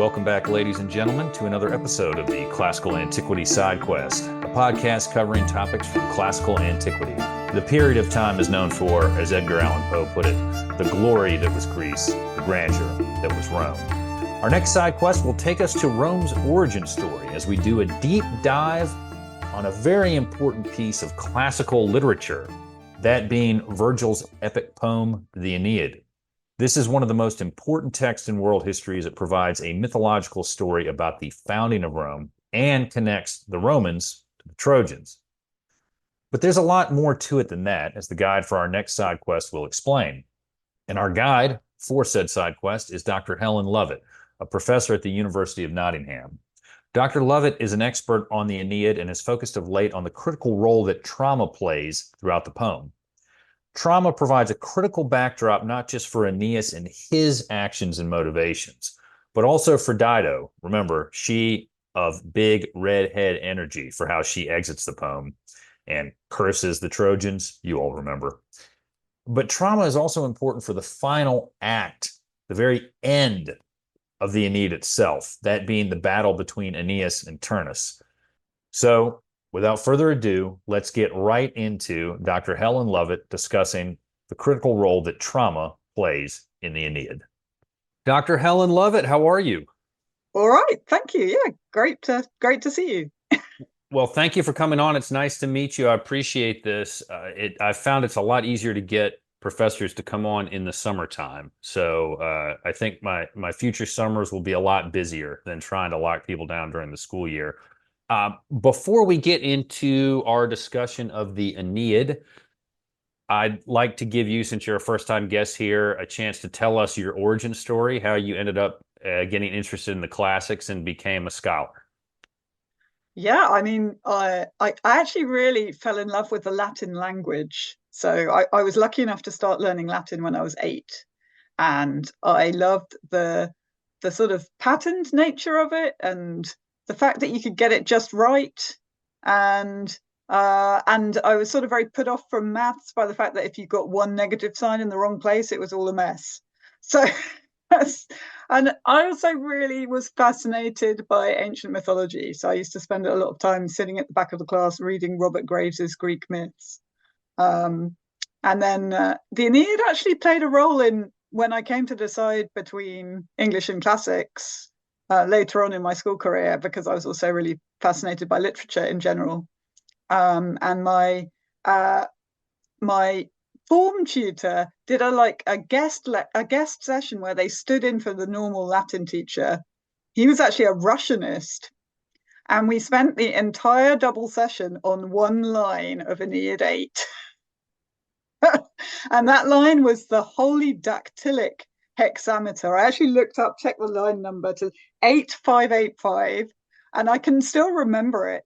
Welcome back, ladies and gentlemen, to another episode of the Classical Antiquity Sidequest, a podcast covering topics from classical antiquity. The period of time is known for, as Edgar Allan Poe put it, the glory that was Greece, the grandeur that was Rome. Our next sidequest will take us to Rome's origin story as we do a deep dive on a very important piece of classical literature, that being Virgil's epic poem, the Aeneid. This is one of the most important texts in world history as it provides a mythological story about the founding of Rome and connects the Romans to the Trojans. But there's a lot more to it than that, as the guide for our next side quest will explain. And our guide for said side quest is Dr. Helen Lovatt, a professor at the University of Nottingham. Dr. Lovatt is an expert on the Aeneid and has focused of late on the critical role that trauma plays throughout the poem. Trauma provides a critical backdrop not just for Aeneas and his actions and motivations, but also for Dido. Remember, she of big red head energy for how she exits the poem and curses the Trojans, you all remember. But trauma is also important for the final act, the very end of the Aeneid itself, that being the battle between Aeneas and Turnus. So, without further ado, let's get right into Dr. Helen Lovatt discussing the critical role that trauma plays in the Aeneid. Dr. Helen Lovatt, how are you? All right, thank you. Yeah, great to see you. Well, thank you for coming on. It's nice to meet you. I appreciate this. I found it's a lot easier to get professors to come on in the summertime. So I think my future summers will be a lot busier than trying to lock people down during the school year. Before we get into our discussion of the Aeneid, I'd like to give you, since you're a first-time guest here, a chance to tell us your origin story, how you ended up getting interested in the classics and became a scholar. Yeah, I mean, I actually really fell in love with the Latin language. So I was lucky enough to start learning Latin when I was 8, and I loved the sort of patterned nature of it and the fact that you could get it just right, and I was sort of very put off from maths by the fact that if you got one negative sign in the wrong place, it was all a mess. So, and I also really was fascinated by ancient mythology. So I used to spend a lot of time sitting at the back of the class reading Robert Graves's Greek myths. And then the Aeneid actually played a role in when I came to decide between English and classics. Later on in my school career, because I was also really fascinated by literature in general. And my form tutor did a guest session where they stood in for the normal Latin teacher. He was actually a Russianist, and we spent the entire double session on one line of Aeneid 8. And that line was the holy dactylic hexameter. I actually checked the line number to 8585, and I can still remember it.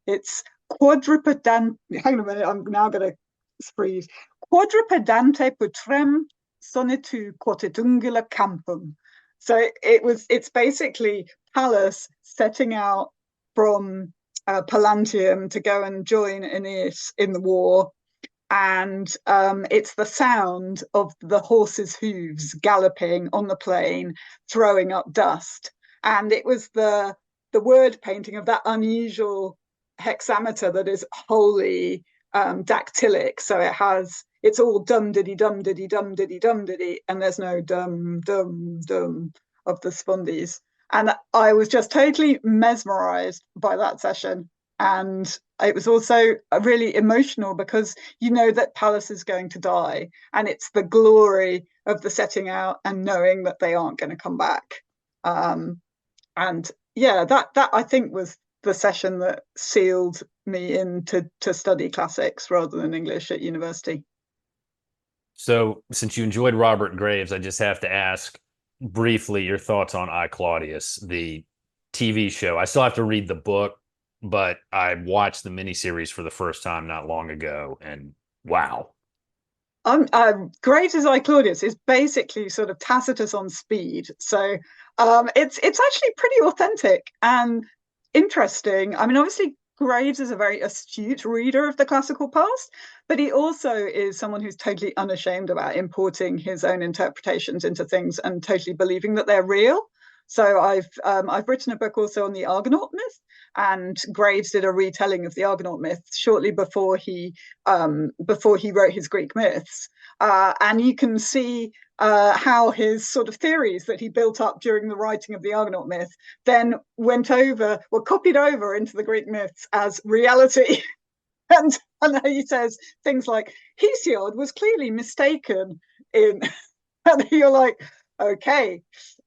It's quadrupedant. Hang on a minute, I'm now going to freeze. Quadrupedante putrem sonitu quotidungula campum. So it's basically Pallas setting out from Pallanteum to go and join Aeneas in the war. And it's the sound of the horse's hooves galloping on the plain, throwing up dust. And it was the word painting of that unusual hexameter that is wholly dactylic. So it's all dum diddy dum diddy dum diddy dum diddy, and there's no dum dum dum of the spondies. And I was just totally mesmerized by that session. And it was also really emotional because you know that Pallas is going to die, and it's the glory of the setting out and knowing that they aren't going to come back. And yeah, that I think was the session that sealed me in to study classics rather than English at university. So, since you enjoyed Robert Graves, I just have to ask briefly your thoughts on I, Claudius, the TV show. I still have to read the book, but I watched the miniseries for the first time not long ago, and wow. Great as I, Claudius is basically sort of Tacitus on speed. So it's actually pretty authentic and interesting. I mean, obviously, Graves is a very astute reader of the classical past, but he also is someone who's totally unashamed about importing his own interpretations into things and totally believing that they're real. So I've written a book also on the Argonaut myth, and Graves did a retelling of the Argonaut myth shortly before he wrote his Greek myths, and you can see how his sort of theories that he built up during the writing of the Argonaut myth then were copied over into the Greek myths as reality. and he says things like Hesiod was clearly mistaken in, and you're like, okay.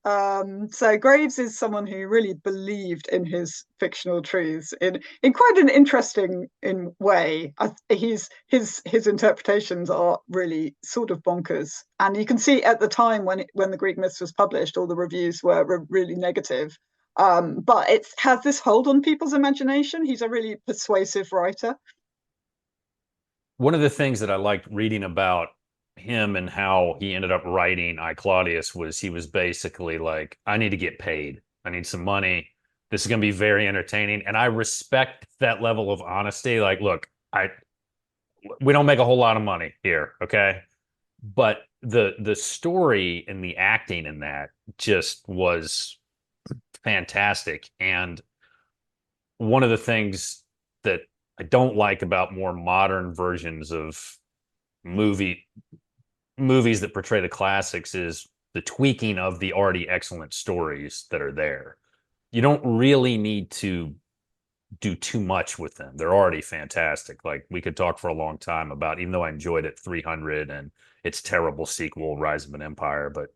So Graves is someone who really believed in his fictional truths in quite an interesting way. His interpretations are really sort of bonkers, and you can see at the time when the Greek myths was published, all the reviews were really negative. But it has this hold on people's imagination. He's a really persuasive writer. One of the things that I liked reading about him and how he ended up writing I, Claudius was he was basically like, I need to get paid. I need some money. This is going to be very entertaining. And I respect that level of honesty. Like, look, we don't make a whole lot of money here, okay? But the story and the acting in that just was fantastic. And one of the things that I don't like about more modern versions of movies that portray the classics is the tweaking of the already excellent stories that are there. You don't really need to do too much with them. They're already fantastic. Like we could talk for a long time about, even though I enjoyed it 300 and its terrible sequel, Rise of an Empire, but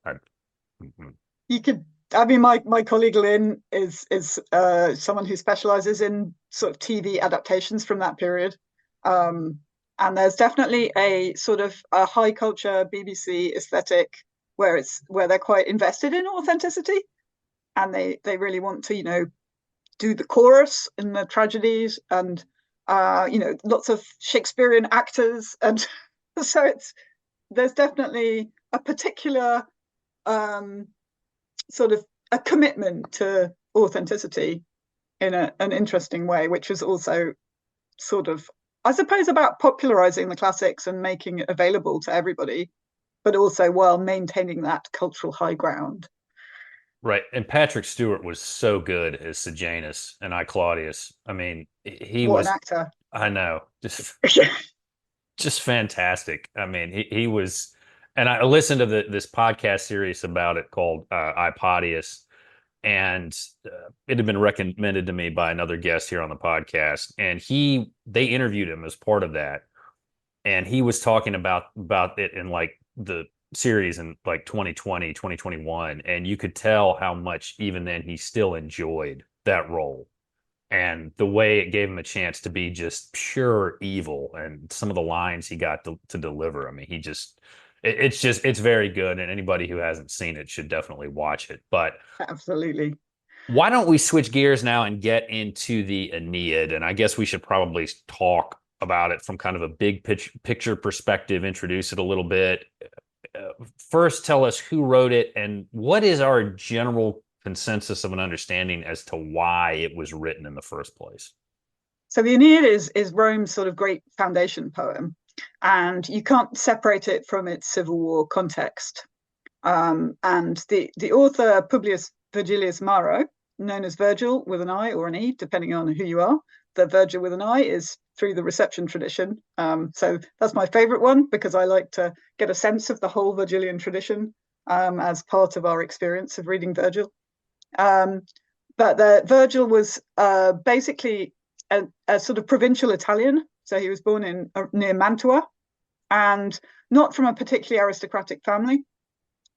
you could I mean, my colleague Lynn is someone who specializes in sort of TV adaptations from that period. And there's definitely a sort of a high culture BBC aesthetic where they're quite invested in authenticity, and they really want to, do the chorus in the tragedies, and lots of Shakespearean actors, and so there's definitely a particular sort of a commitment to authenticity in an interesting way, which is also sort of, I suppose, about popularizing the classics and making it available to everybody, but also while maintaining that cultural high ground. Right. And Patrick Stewart was so good as Sejanus and I, Claudius. I mean, he What an was, actor. I know, just fantastic. I mean, he was, and I listened to this podcast series about it called iPodius, and it had been recommended to me by another guest here on the podcast, and they interviewed him as part of that, and he was talking about it in like the series in like 2020, 2021, and you could tell how much even then he still enjoyed that role and the way it gave him a chance to be just pure evil and some of the lines he got to deliver. I mean, it's very good, and anybody who hasn't seen it should definitely watch it. But Absolutely. why don't we switch gears now and get into the Aeneid? And I guess we should probably talk about it from kind of a big picture perspective, introduce it a little bit. First, tell us who wrote it and what is our general consensus of an understanding as to why it was written in the first place. So the Aeneid is Rome's sort of great foundation poem, and you can't separate it from its Civil War context. And the author, Publius Virgilius Maro, known as Virgil with an I or an E, depending on who you are. The Virgil with an I is through the reception tradition. So that's my favorite one because I like to get a sense of the whole Virgilian tradition as part of our experience of reading Virgil. But Virgil was basically a sort of provincial Italian. So he was born near Mantua, and not from a particularly aristocratic family,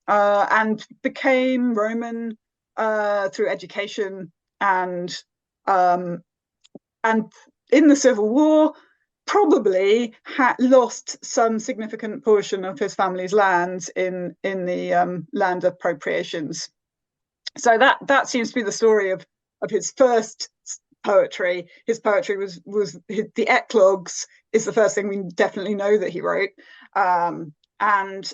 and became Roman through education and in the Civil War, probably lost some significant portion of his family's lands in the land appropriations. So that seems to be the story of his first poetry. His poetry was the eclogues is the first thing we definitely know that he wrote, and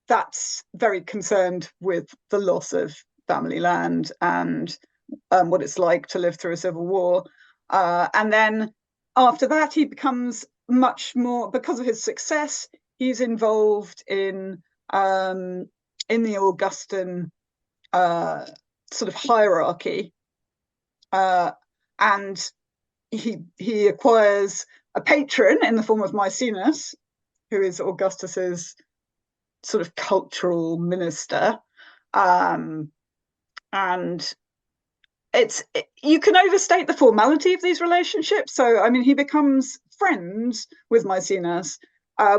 that's very concerned with the loss of family land and what it's like to live through a civil war. And then after that, he becomes much more, because of his success, he's involved in the Augustan sort of hierarchy, and he acquires a patron in the form of Maecenas, who is Augustus's sort of cultural minister, and you can overstate the formality of these relationships. So, I mean, he becomes friends with Maecenas,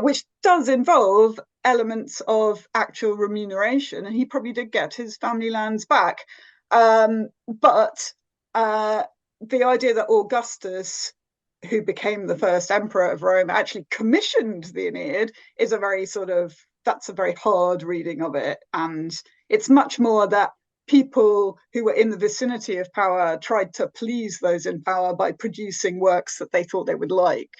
which does involve elements of actual remuneration, and he probably did get his family lands back. But the idea that Augustus, who became the first emperor of Rome, actually commissioned the Aeneid is a very that's a very hard reading of it. And it's much more that people who were in the vicinity of power tried to please those in power by producing works that they thought they would like.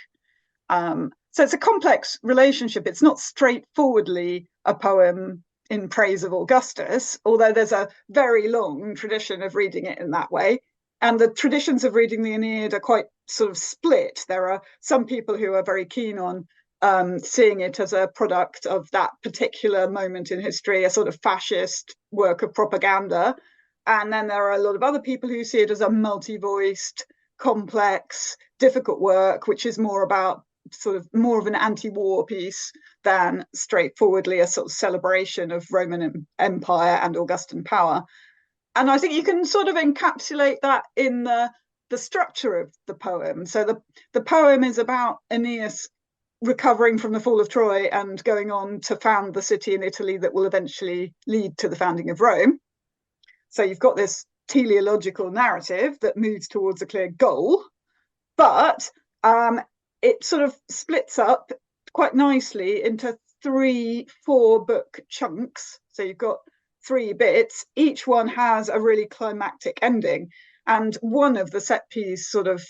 So it's a complex relationship. It's not straightforwardly a poem in praise of Augustus, although there's a very long tradition of reading it in that way. And the traditions of reading the Aeneid are quite sort of split. There are some people who are very keen on seeing it as a product of that particular moment in history, a sort of fascist work of propaganda. And then there are a lot of other people who see it as a multi-voiced, complex, difficult work, which is more about sort of more of an anti-war piece than straightforwardly a sort of celebration of Roman Empire and Augustan power. And I think you can sort of encapsulate that in the structure of the poem. So the poem is about Aeneas recovering from the fall of Troy and going on to found the city in Italy that will eventually lead to the founding of Rome. So you've got this teleological narrative that moves towards a clear goal, but it sort of splits up quite nicely into 3-4 book chunks. So you've got 3 bits. Each one has a really climactic ending. And one of the set piece sort of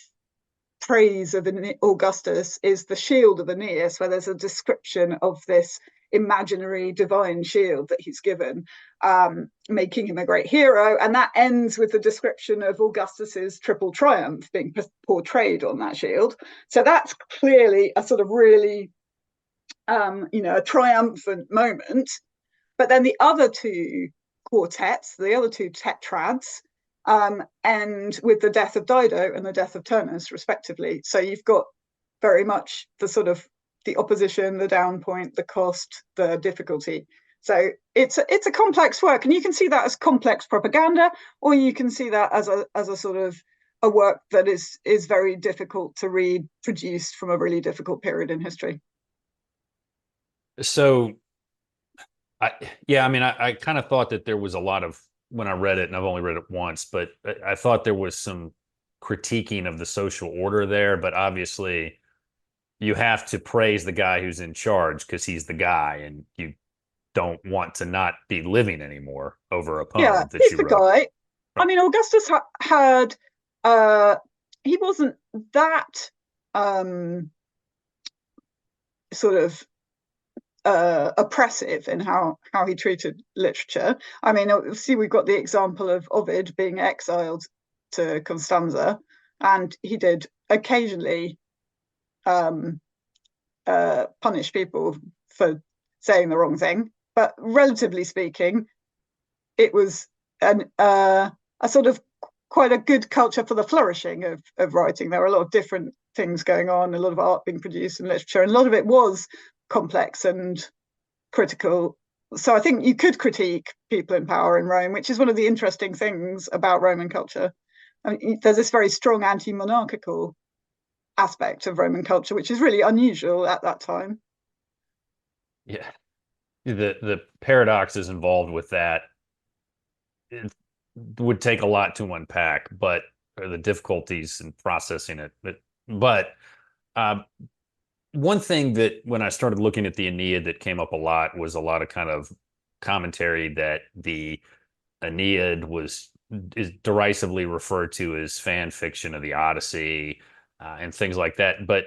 praise of Augustus is the shield of Aeneas, where there's a description of this imaginary divine shield that he's given, making him a great hero. And that ends with the description of Augustus's triple triumph being portrayed on that shield. So that's clearly a sort of really, a triumphant moment. But then the other 2 quartets, the other 2 tetrads, end with the death of Dido and the death of Turnus, respectively. So you've got very much the sort of the opposition, the down point, the cost, the difficulty. So it's a complex work, and you can see that as complex propaganda, or you can see that as a sort of a work that is very difficult to read, produced from a really difficult period in history. So, I kind of thought that there was a lot of, when I read it, and I've only read it once, but I thought there was some critiquing of the social order there, but obviously you have to praise the guy who's in charge because he's the guy, and you don't want to not be living anymore over a poem that he's you the wrote. Guy. I mean, Augustus had he wasn't that sort of oppressive in how he treated literature. I mean, see, we've got the example of Ovid being exiled to Constanza, and he did occasionally punish people for saying the wrong thing, but relatively speaking, it was a sort of quite a good culture for the flourishing of writing. There were a lot of different things going on, a lot of art being produced in literature, and a lot of it was complex and critical. So I think you could critique people in power in Rome, which is one of the interesting things about Roman culture. I mean, there's this very strong anti-monarchical aspect of Roman culture, which is really unusual at that time. Yeah, the paradoxes involved with that, it would take a lot to unpack, but the difficulties in processing it. But one thing that when I started looking at the Aeneid that came up a lot was a lot of kind of commentary that the Aeneid is derisively referred to as fan fiction of the Odyssey, and things like that. But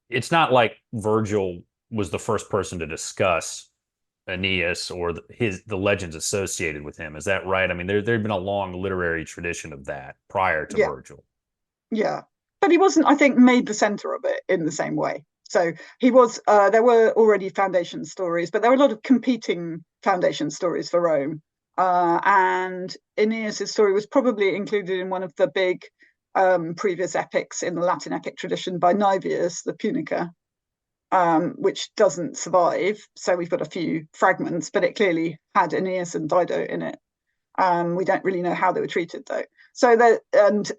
it's not like Virgil was the first person to discuss Aeneas or the legends associated with him. Is that right? I mean, there'd been a long literary tradition of that prior to Virgil. Yeah, but he wasn't, I think, made the center of it in the same way. So he was. There were already foundation stories, but there were a lot of competing foundation stories for Rome. and Aeneas's story was probably included in one of the big previous epics in the Latin epic tradition by Naevius, the Punicer, which doesn't survive. So we've got a few fragments, but it clearly had Aeneas and Dido in it. We don't really know how they were treated, though. So that, and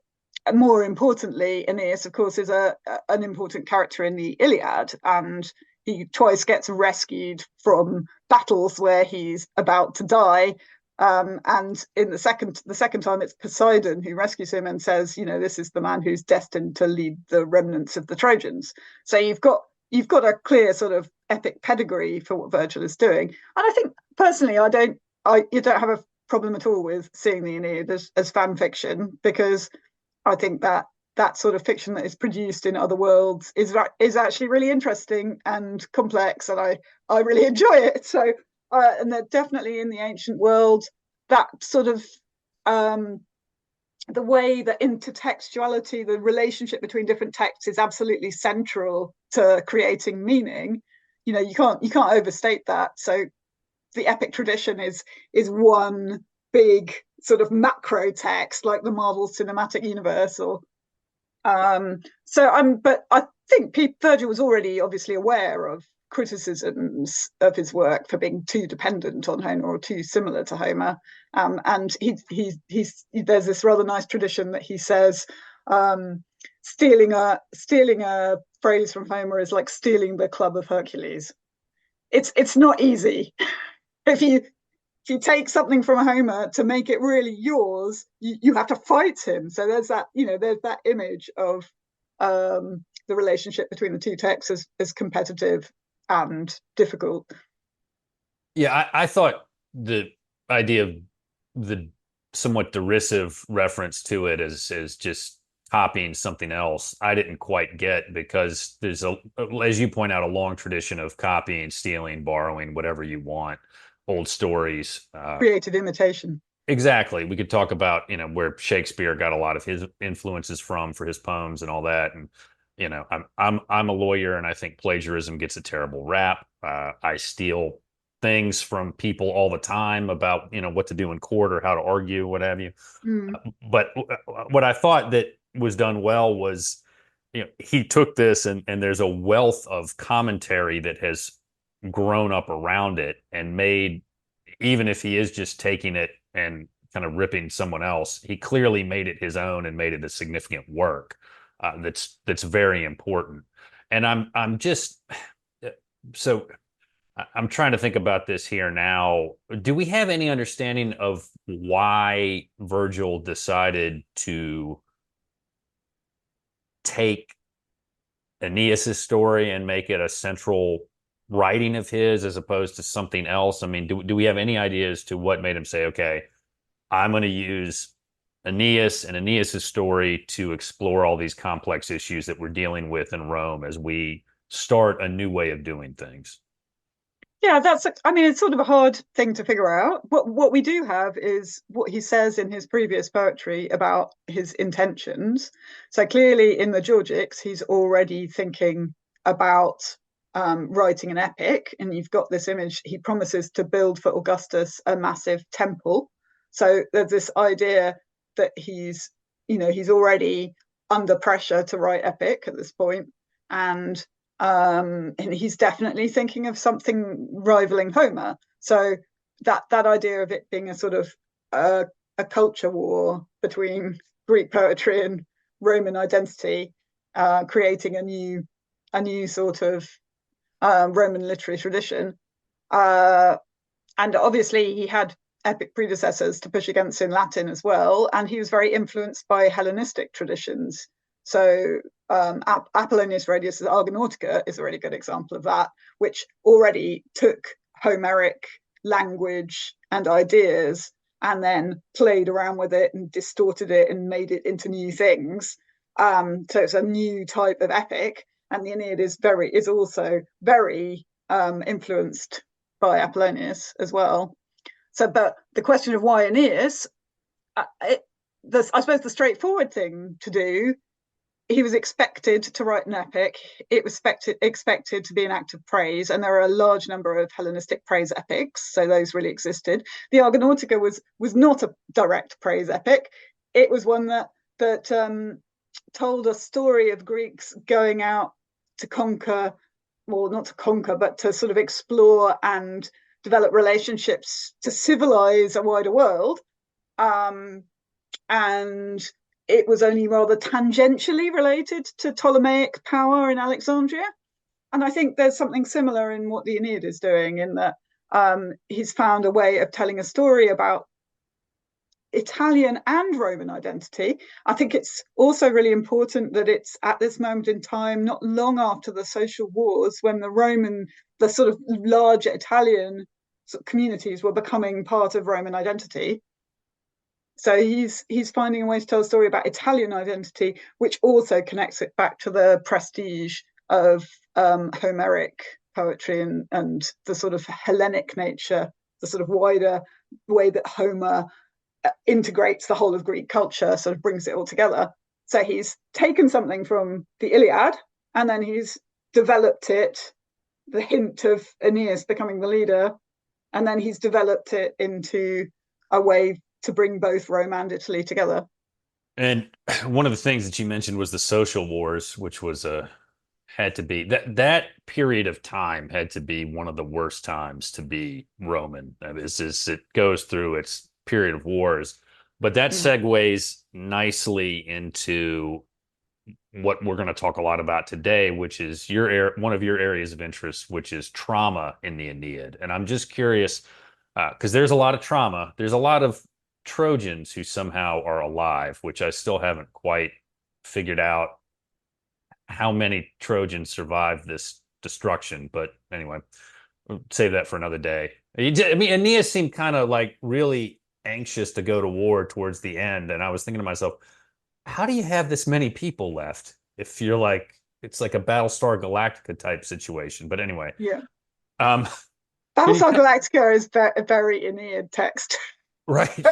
more importantly, Aeneas, of course, is an important character in the Iliad, and he twice gets rescued from battles where he's about to die. And in the second time, it's Poseidon who rescues him and says, this is the man who's destined to lead the remnants of the Trojans. So you've got a clear sort of epic pedigree for what Virgil is doing. And I think personally, you don't have a problem at all with seeing the Aeneid as fan fiction, because I think that sort of fiction that is produced in other worlds is actually really interesting and complex, and I really enjoy it. So and they're definitely in the ancient world, that sort of the way that intertextuality, the relationship between different texts, is absolutely central to creating meaning. You can't overstate that. So the epic tradition is one big sort of macro text, like the Marvel Cinematic Universe, or but I think Virgil was already obviously aware of criticisms of his work for being too dependent on Homer or too similar to Homer, and there's this rather nice tradition that he says stealing a phrase from Homer is like stealing the club of Hercules. It's not easy. If you take something from Homer to make it really yours, you have to fight him. So there's that image of the relationship between the two texts as competitive and difficult. Yeah, I thought the idea of the somewhat derisive reference to it as just copying something else, I didn't quite get, because there's as you point out, a long tradition of copying, stealing, borrowing, whatever you want, old stories, creative imitation. Exactly. We could talk about, where Shakespeare got a lot of his influences from for his poems and all that. And, I'm a lawyer, and I think plagiarism gets a terrible rap. I steal things from people all the time about, what to do in court or how to argue, what have you. But what I thought that was done well was, he took this, and there's a wealth of commentary that has grown up around it and made, even if he is just taking it and kind of ripping someone else, he clearly made it his own and made it a significant work that's very important. And I'm just so I'm trying to think about this here now. Do we have any understanding of why Virgil decided to take Aeneas's story and make it a central writing of his as opposed to something else? I mean, do we have any idea as to what made him say, okay, I'm going to use Aeneas and Aeneas's story to explore all these complex issues that we're dealing with in Rome as we start a new way of doing things? Yeah, it's sort of a hard thing to figure out. What we do have is what he says in his previous poetry about his intentions. So clearly in the Georgics, he's already thinking about writing an epic, and you've got this image. He promises to build for Augustus a massive temple. So there's this idea that he's already under pressure to write epic at this point, and he's definitely thinking of something rivaling Homer. So that idea of it being a sort of a culture war between Greek poetry and Roman identity, creating a new sort of Roman literary tradition. And obviously he had epic predecessors to push against in Latin as well, and he was very influenced by Hellenistic traditions. So Apollonius Rhodius' Argonautica is a really good example of that, which already took Homeric language and ideas and then played around with it and distorted it and made it into new things. So it's a new type of epic, and the Aeneid is also very influenced by Apollonius as well. So, but the question of why Aeneas, I suppose the straightforward thing to do he was expected to write an epic. It was expected to be an act of praise, and there are a large number of Hellenistic praise epics, so those really existed. The Argonautica was not a direct praise epic. It was one that told a story of Greeks going out to conquer, well, not to conquer, but to sort of explore and develop relationships to civilize a wider world. And it was only rather tangentially related to Ptolemaic power in Alexandria. And I think there's something similar in what the Aeneid is doing, in that he's found a way of telling a story about Italian and Roman identity. I think it's also really important that it's at this moment in time, not long after the social wars, when the sort of larger Italian sort of communities were becoming part of Roman identity. So he's finding a way to tell a story about Italian identity, which also connects it back to the prestige of Homeric poetry and the sort of Hellenic nature, the sort of wider way that Homer integrates the whole of Greek culture, sort of brings it all together. So he's taken something from the Iliad, and then he's developed it, the hint of Aeneas becoming the leader, and then he's developed it into a way to bring both Rome and Italy together. And one of the things that you mentioned was the social wars, which was had to be that period of time had to be one of the worst times to be Roman. It goes through its period of wars, but that segues nicely into what we're going to talk a lot about today, which is one of your areas of interest, which is trauma in the Aeneid. And I'm just curious, because there's a lot of trauma. There's a lot of Trojans who somehow are alive, which I still haven't quite figured out how many Trojans survived this destruction. But anyway, we'll save that for another day. I mean, Aeneas seemed kind of like really anxious to go to war towards the end. And I was thinking to myself, how do you have this many people left if you're like, it's like a Battlestar Galactica type situation? But anyway. Yeah. Um, Battlestar Galactica is a very Aeneid text. Right.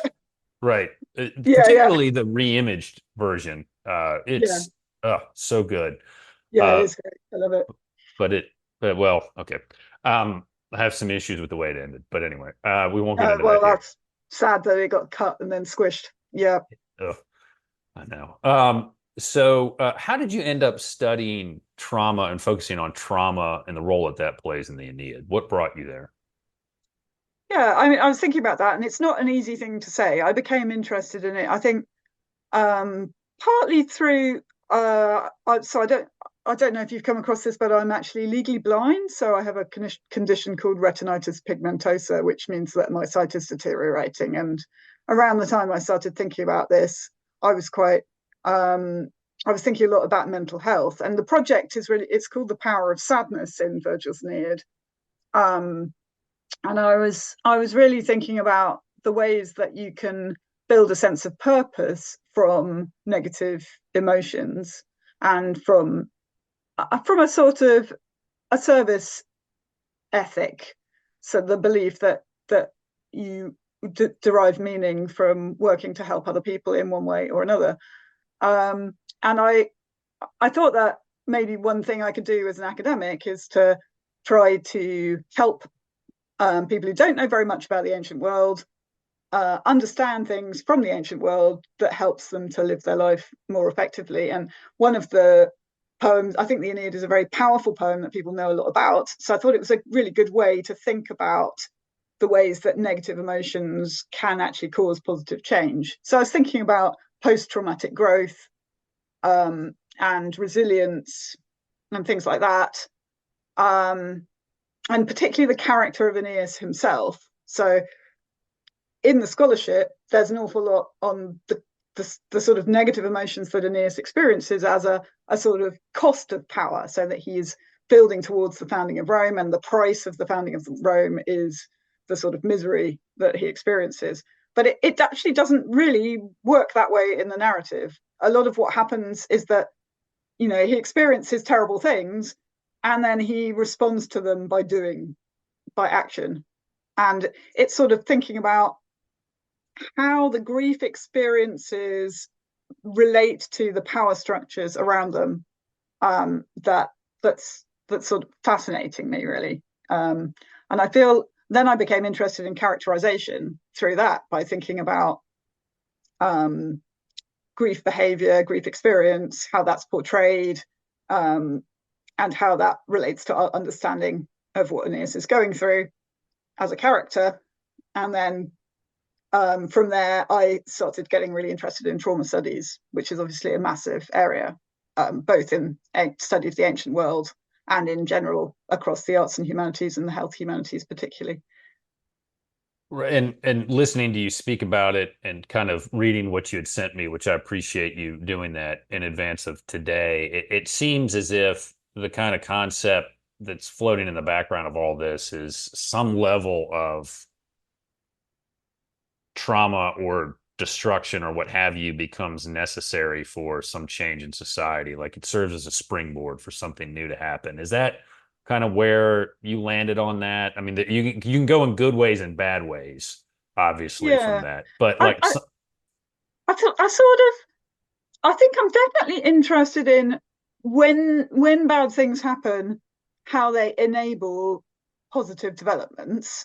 Right. Yeah, Particularly the re-imaged version. It's so good. Yeah, it is great. I love it. But well, okay. I have some issues with the way it ended, but anyway, we won't get into that here. That's sad that it got cut and then squished. Yeah. Ugh, I know. So how did you end up studying trauma and focusing on trauma and the role that that plays in the Aeneid? What brought you there? Yeah, I mean, I was thinking about that, and it's not an easy thing to say. I became interested in it, I think, partly through. So I don't know if you've come across this, but I'm actually legally blind. So I have a condition called retinitis pigmentosa, which means that my sight is deteriorating. And around the time I started thinking about this, I was thinking a lot about mental health. And the project it's called The Power of Sadness in Virgil's Aeneid. And I was really thinking about the ways that you can build a sense of purpose from negative emotions, and from a sort of a service ethic. So the belief that you derive meaning from working to help other people in one way or another. And I thought that maybe one thing I could do as an academic is to try to help people who don't know very much about the ancient world understand things from the ancient world that helps them to live their life more effectively. And one of the poems, I think the Aeneid is a very powerful poem that people know a lot about. So I thought it was a really good way to think about the ways that negative emotions can actually cause positive change. So I was thinking about post-traumatic growth and resilience and things like that. And particularly the character of Aeneas himself. So in the scholarship, there's an awful lot on the sort of negative emotions that Aeneas experiences as a sort of cost of power, so that he's building towards the founding of Rome, and the price of the founding of Rome is the sort of misery that he experiences. But it actually doesn't really work that way in the narrative. A lot of what happens is that, he experiences terrible things, and then he responds to them by action. And it's sort of thinking about how the grief experiences relate to the power structures around them, that's sort of fascinating me, really. And I feel then I became interested in characterization through that by thinking about grief behavior, grief experience, how that's portrayed, um, and how that relates to our understanding of what Aeneas is going through as a character. And then from there, I started getting really interested in trauma studies, which is obviously a massive area, both in study of the ancient world and in general across the arts and humanities and the health humanities particularly. And listening to you speak about it and kind of reading what you had sent me, which I appreciate you doing that in advance of today, it seems as if the kind of concept that's floating in the background of all this is some level of trauma or destruction or what have you becomes necessary for some change in society. Like it serves as a springboard for something new to happen. Is that kind of where you landed on that? I mean, you can go in good ways and bad ways, obviously, from Yeah, that. But I, like, I, I sort of, I think I'm definitely interested in when bad things happen, how they enable positive developments.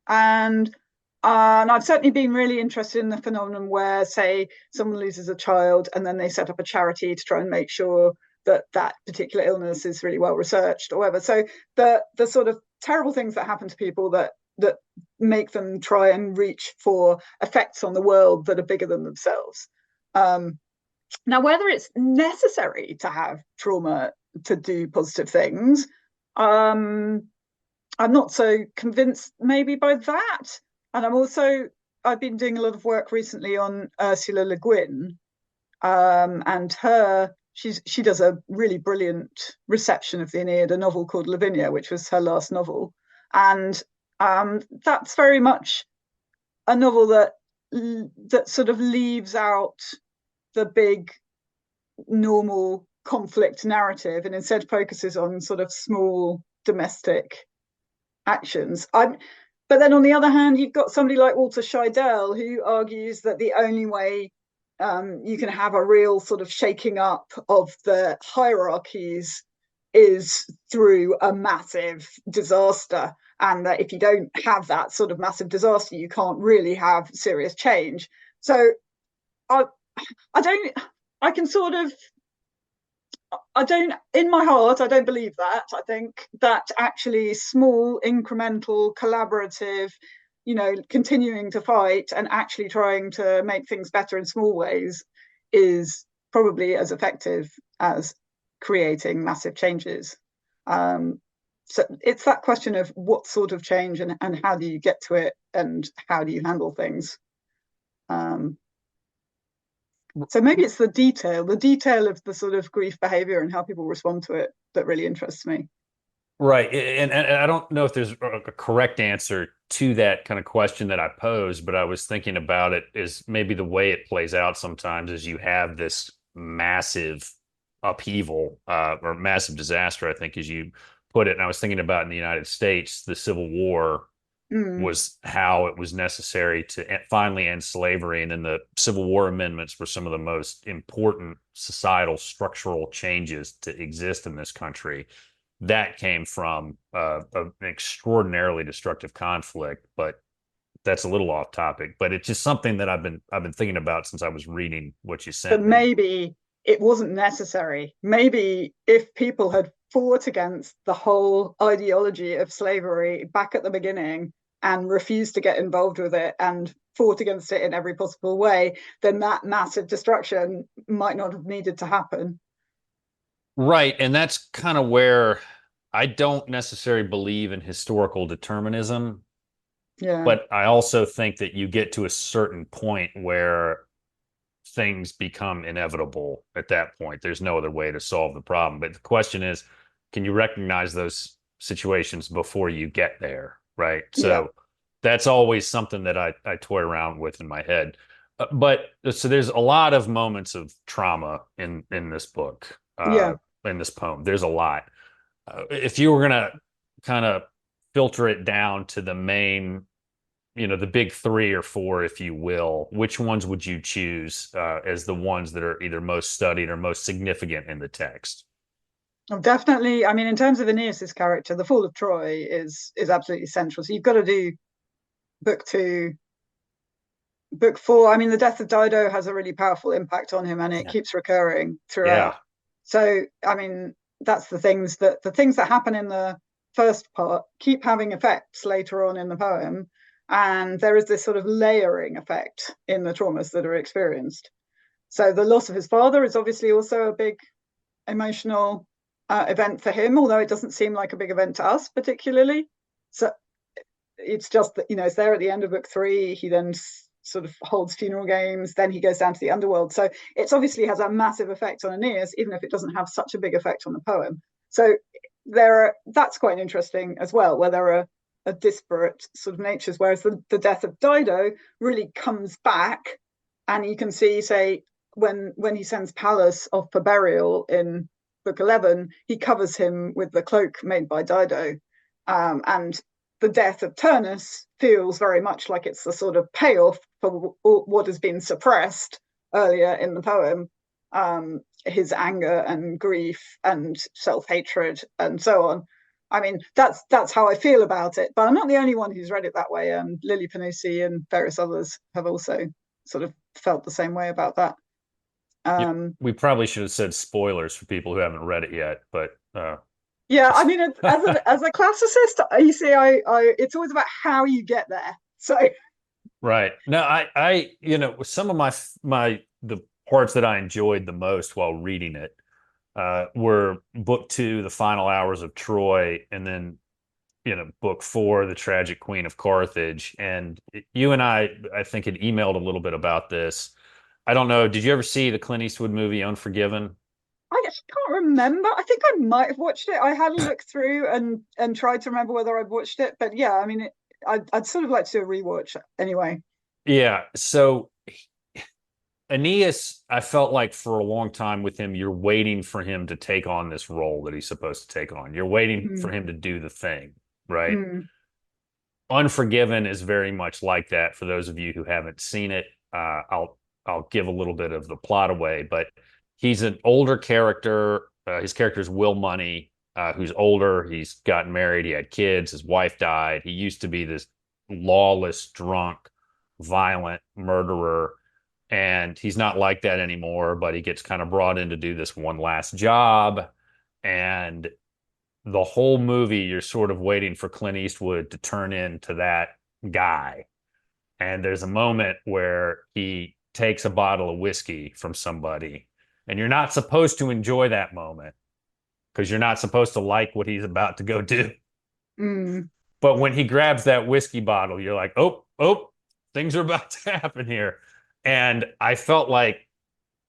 And and I've certainly been really interested in the phenomenon where, say, someone loses a child and then they set up a charity to try and make sure that that particular illness is really well researched or whatever. So the sort of terrible things that happen to people that make them try and reach for effects on the world that are bigger than themselves. Um, Now, whether it's necessary to have trauma to do positive things, um, I'm not so convinced maybe by that. And I've been doing a lot of work recently on Ursula Le Guin, and she does a really brilliant reception of the Aeneid, a novel called Lavinia, which was her last novel. And that's very much a novel that sort of leaves out the big normal conflict narrative and instead focuses on sort of small domestic actions. But then on the other hand, you've got somebody like Walter Scheidel who argues that the only way you can have a real sort of shaking up of the hierarchies is through a massive disaster, and that if you don't have that sort of massive disaster, you can't really have serious change. So I, I don't. I can sort of I don't, in my heart, I don't believe that. I think that actually small, incremental, collaborative, continuing to fight and actually trying to make things better in small ways is probably as effective as creating massive changes. So it's that question of what sort of change and how do you get to it and how do you handle things. Um, So maybe it's the detail of the sort of grief behavior and how people respond to it that really interests me. right. And I don't know if there's a correct answer to that kind of question that I posed, but I was thinking about it is maybe the way it plays out sometimes is you have this massive upheaval or massive disaster, I think, as you put it. And I was thinking about in the United States, the Civil War Mm, was how it was necessary to finally end slavery. And then the Civil War amendments were some of the most important societal structural changes to exist in this country. That came from an extraordinarily destructive conflict, but that's a little off topic. But it's just something that I've been thinking about since I was reading what you but sent me. maybe it wasn't necessary. Maybe if people had fought against the whole ideology of slavery back at the beginning and refused to get involved with it and fought against it in every possible way, then that massive destruction might not have needed to happen. Right, and that's kind of where I don't necessarily believe in historical determinism. Yeah. But I also think that you get to a certain point where things become inevitable at that point. There's no other way to solve the problem. But the question is, can you recognize those situations before you get there? Right. Yeah. So that's always something that I toy around with in my head. But so there's a lot of moments of trauma in this book, Yeah. in this poem. There's a lot. If you were gonna kind of filter it down to the main the big three or four, if you will, which ones would you choose as the ones that are either most studied or most significant in the text? Oh, definitely. I mean, in terms of Aeneas's character, the fall of Troy is absolutely central. So you've got to do book two, book four. I mean, the death of Dido has a really powerful impact on him, and it Yeah. keeps recurring Yeah. throughout. So, I mean, that's the things that happen in the first part keep having effects later on in the poem, and there is this sort of layering effect in the traumas that are experienced. So the loss of his father is obviously also a big emotional event for him, although it doesn't seem like a big event to us particularly. So it's just that, it's there at the end of book three. He then sort of holds funeral games, then he goes down to the underworld. So it's obviously has a massive effect on Aeneas, even if it doesn't have such a big effect on the poem. So that's quite interesting as well, where there are disparate sort of natures, whereas the death of Dido really comes back, and you can see, say, when he sends Pallas off for burial in book 11, he covers him with the cloak made by Dido, and the death of Turnus feels very much like it's the sort of payoff for what has been suppressed earlier in the poem, his anger and grief and self-hatred and so on. I mean, that's how I feel about it, but I'm not the only one who's read it that way. Lily Panucci and various others have also sort of felt the same way about that. We probably should have said spoilers for people who haven't read it yet, but yeah, I mean, as a classicist, you see, I it's always about how you get there. So right. No, some of the parts that I enjoyed the most while reading it were book two, the final hours of Troy, and then book four, the tragic queen of Carthage. And you and I think, had emailed a little bit about this. I don't know. Did you ever see the Clint Eastwood movie Unforgiven? I actually can't remember. I think I might have watched it. I had a look through and tried to remember whether I'd watched it, but yeah, I mean, I'd sort of like to do a rewatch anyway. Yeah. So Aeneas, I felt like for a long time with him, you're waiting for him to take on this role that he's supposed to take on. You're waiting for Mm, him to do the thing, right? mm, Unforgiven is very much like that. For those of you who haven't seen it, I'll give a little bit of the plot away, but he's an older character. His character is Will Money, who's older. He's gotten married. He had kids. His wife died. He used to be this lawless, drunk, violent murderer, and he's not like that anymore. But he gets kind of brought in to do this one last job, and the whole movie, you're sort of waiting for Clint Eastwood to turn into that guy. And there's a moment where he takes a bottle of whiskey from somebody, and you're not supposed to enjoy that moment because you're not supposed to like what he's about to go do. mm. But when he grabs that whiskey bottle, you're like, oh, oh, things are about to happen here. And I felt like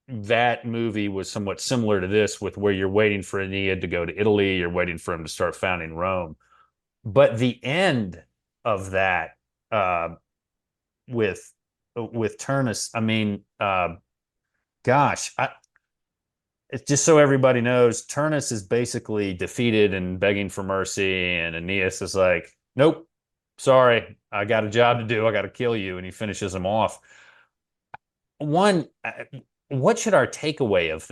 that movie was somewhat similar to this, with where you're waiting for Aeneid to go to Italy, you're waiting for him to start founding Rome. But the end of that, with Turnus, I mean, gosh, it's just so everybody knows, Turnus is basically defeated and begging for mercy, and Aeneas is like, nope, sorry, I got a job to do, I got to kill you, and he finishes him off. One, what should our takeaway of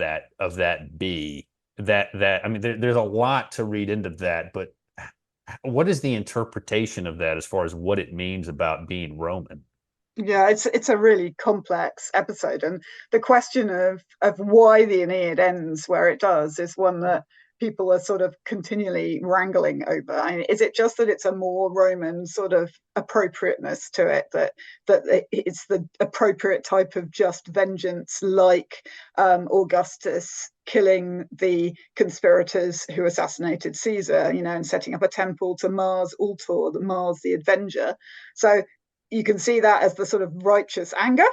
that be? That I mean, there's a lot to read into that, but what is the interpretation of that as far as what it means about being Roman? Yeah, it's a really complex episode, and the question of why the Aeneid ends where it does is one that people are sort of continually wrangling over. I mean, is it just that it's a more Roman sort of appropriateness to it, that it's the appropriate type of just vengeance, like Augustus killing the conspirators who assassinated Caesar, and setting up a temple to Mars Ultor, the Mars the Avenger. So you can see that as the sort of righteous anger,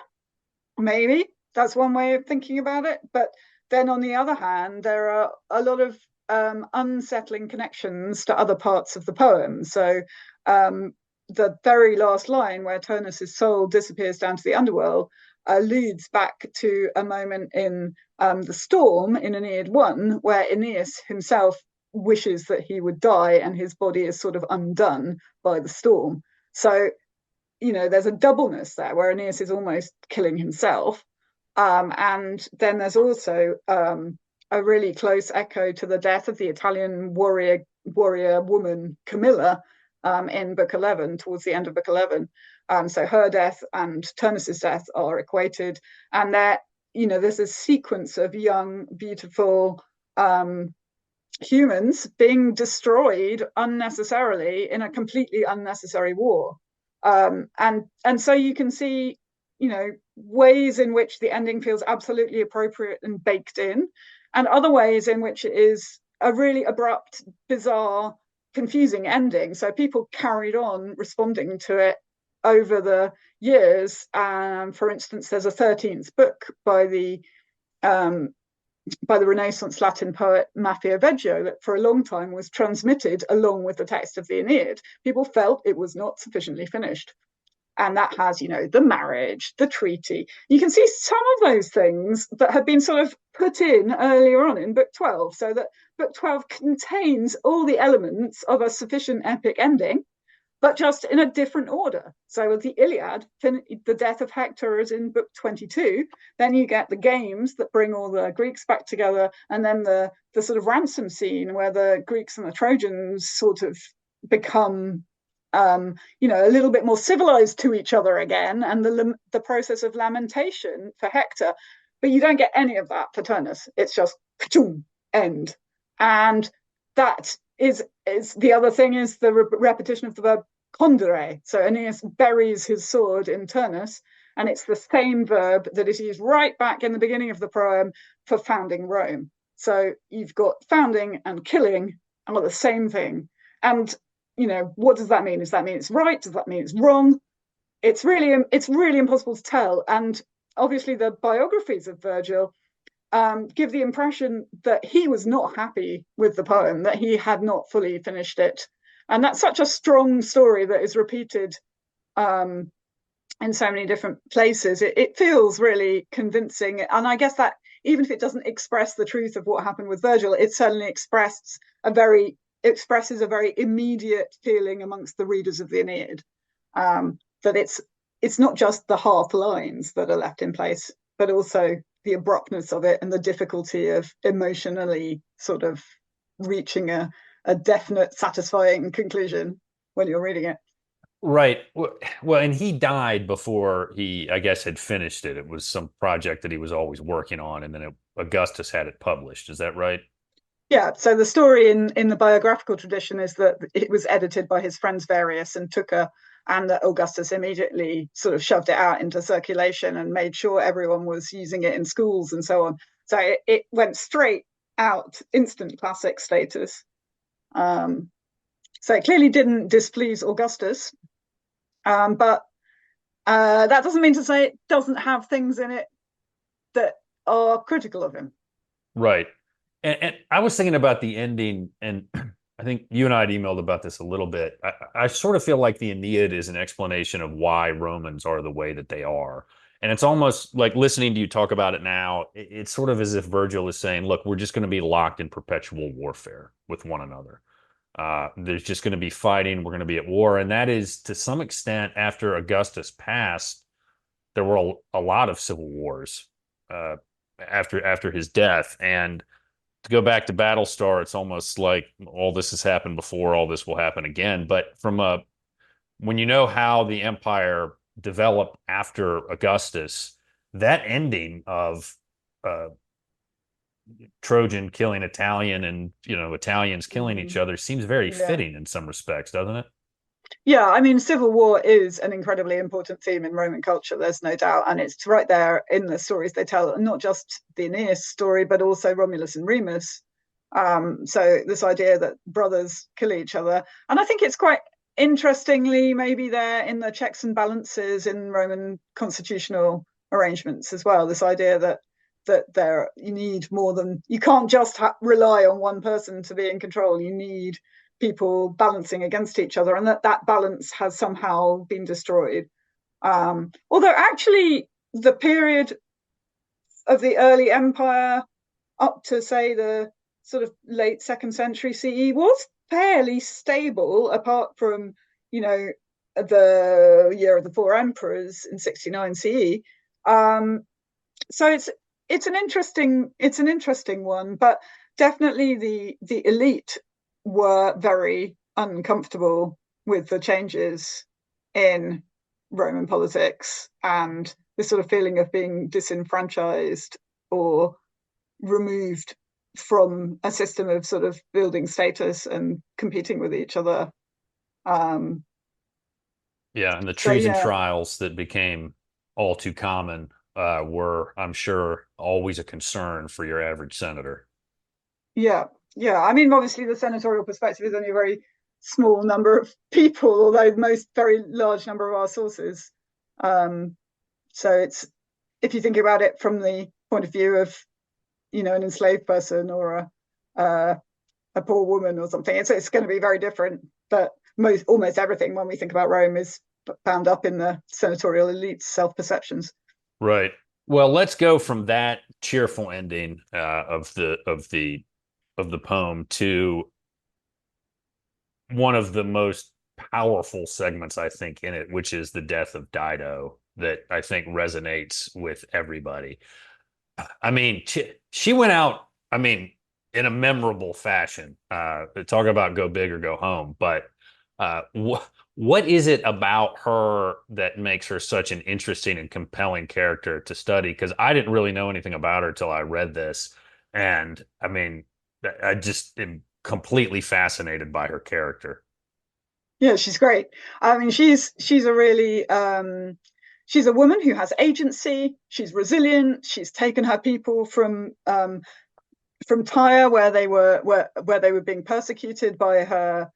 maybe that's one way of thinking about it. But then on the other hand, there are a lot of unsettling connections to other parts of the poem. So the very last line, where Turnus's soul disappears down to the underworld, alludes back to a moment in the storm in Aeneid 1, where Aeneas himself wishes that he would die and his body is sort of undone by the storm. So there's a doubleness there where Aeneas is almost killing himself. And then there's also a really close echo to the death of the Italian warrior woman Camilla in Book 11, towards the end of Book 11. So her death and Turnus's death are equated, and there's a sequence of young, beautiful humans being destroyed unnecessarily in a completely unnecessary war. And so you can see, ways in which the ending feels absolutely appropriate and baked in, and other ways in which it is a really abrupt, bizarre, confusing ending. So people carried on responding to it over the years. For instance, there's a 13th book by the Renaissance Latin poet Machiavelli that for a long time was transmitted along with the text of the Aeneid. People felt it was not sufficiently finished. And that has, the marriage, the treaty. You can see some of those things that have been sort of put in earlier on in Book 12, so that Book 12 contains all the elements of a sufficient epic ending, but just in a different order. So with the Iliad, the death of Hector is in Book 22. Then you get the games that bring all the Greeks back together, and then the sort of ransom scene where the Greeks and the Trojans sort of become a little bit more civilized to each other again, and the process of lamentation for Hector. But you don't get any of that for Turnus. It's just end. And that is the other thing is the repetition of the verb condere. So Aeneas buries his sword in Turnus, and it's the same verb that is used right back in the beginning of the poem for founding Rome. So you've got founding and killing are the same thing. And what does that mean? Does that mean it's right? Does that mean it's wrong? It's really impossible to tell. And obviously the biographies of Virgil give the impression that he was not happy with the poem, that he had not fully finished it. And that's such a strong story that is repeated in so many different places. It feels really convincing. And I guess that even if it doesn't express the truth of what happened with Virgil, it certainly expresses a very immediate feeling amongst the readers of the Aeneid, that it's not just the half lines that are left in place, but also the abruptness of it and the difficulty of emotionally sort of reaching a definite, satisfying conclusion when you're reading it. Right. Well, and he died before he, I guess, had finished it. It was some project that he was always working on, and then Augustus had it published. Is that right? Yeah, so the story in the biographical tradition is that it was edited by his friends Varius and that Augustus immediately sort of shoved it out into circulation and made sure everyone was using it in schools and so on. So it went straight out, instant classic status. So it clearly didn't displease Augustus, but that doesn't mean to say it doesn't have things in it that are critical of him. Right. And I was thinking about the ending, and I think you and I had emailed about this a little bit. I sort of feel like the Aeneid is an explanation of why Romans are the way that they are. And it's almost like listening to you talk about it now, it's sort of as if Virgil is saying, look, we're just going to be locked in perpetual warfare with one another. There's just going to be fighting. We're going to be at war. And that is, to some extent, after Augustus passed, there were a lot of civil wars after his death. And to go back to Battlestar, it's almost like all this has happened before, all this will happen again. But when you know how the empire developed after Augustus, that ending of Trojan killing Italian and Italians killing each other seems very fitting in some respects, doesn't it? Yeah, I mean, civil war is an incredibly important theme in Roman culture, there's no doubt. And it's right there in the stories they tell, not just the Aeneas story, but also Romulus and Remus. So this idea that brothers kill each other. And I think it's quite interestingly maybe there in the checks and balances in Roman constitutional arrangements as well, this idea that you need more than, you can't just rely on one person to be in control. You need people balancing against each other, and that balance has somehow been destroyed. Although actually the period of the early empire up to, say, the sort of late 2nd century CE was fairly stable, apart from the Year of the Four Emperors in 69 CE. So it's an interesting one, but definitely the elite were very uncomfortable with the changes in Roman politics and this sort of feeling of being disenfranchised or removed from a system of sort of building status and competing with each other. Yeah, and the So treason yeah, trials that became all too common were, I'm sure, always a concern for your average senator. yeah, yeah. I mean, obviously, the senatorial perspective is only a very small number of people, although most very large number of our sources. Um, so it's if you think about it from the point of view of an enslaved person or a poor woman or something, it's going to be very different. But almost everything when we think about Rome is bound up in the senatorial elite's self-perceptions. Right. Well, let's go from that cheerful ending of the poem to one of the most powerful segments, I think, in it, which is the death of Dido, that I think resonates with everybody. I mean, she went out, I mean, in a memorable fashion. Talk about go big or go home. But what is it about her that makes her such an interesting and compelling character to study? Because I didn't really know anything about her till I read this. And I mean, I just am completely fascinated by her character. Yeah, she's great. I mean, she's a really she's a woman who has agency. She's resilient. She's taken her people from Tyre, where they were being persecuted by her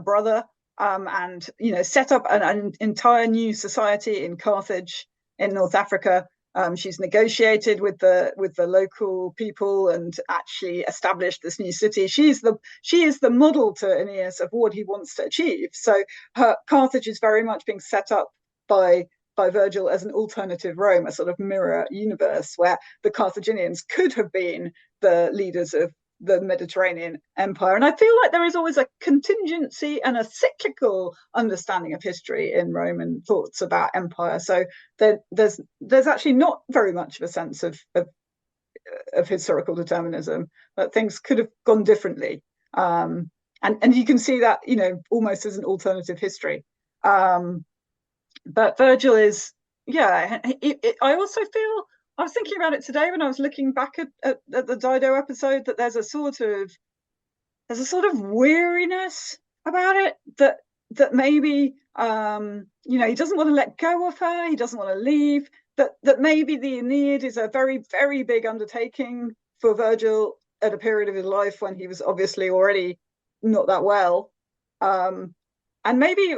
brother, and set up an entire new society in Carthage in North Africa. She's negotiated with the local people and actually established this new city. She is the model to Aeneas of what he wants to achieve. So her Carthage is very much being set up by Virgil as an alternative Rome, a sort of mirror universe where the Carthaginians could have been the leaders of the Mediterranean Empire. And I feel like there is always a contingency and a cyclical understanding of history in Roman thoughts about empire. So there's actually not very much of a sense of historical determinism, that things could have gone differently. And you can see that, almost as an alternative history. But Virgil is, yeah, I also feel, I was thinking about it today when I was looking back at the Dido episode, that there's a sort of weariness about it, that maybe he doesn't want to let go of her, he doesn't want to leave, that maybe the Aeneid is a very, very big undertaking for Virgil at a period of his life when he was obviously already not that well. And maybe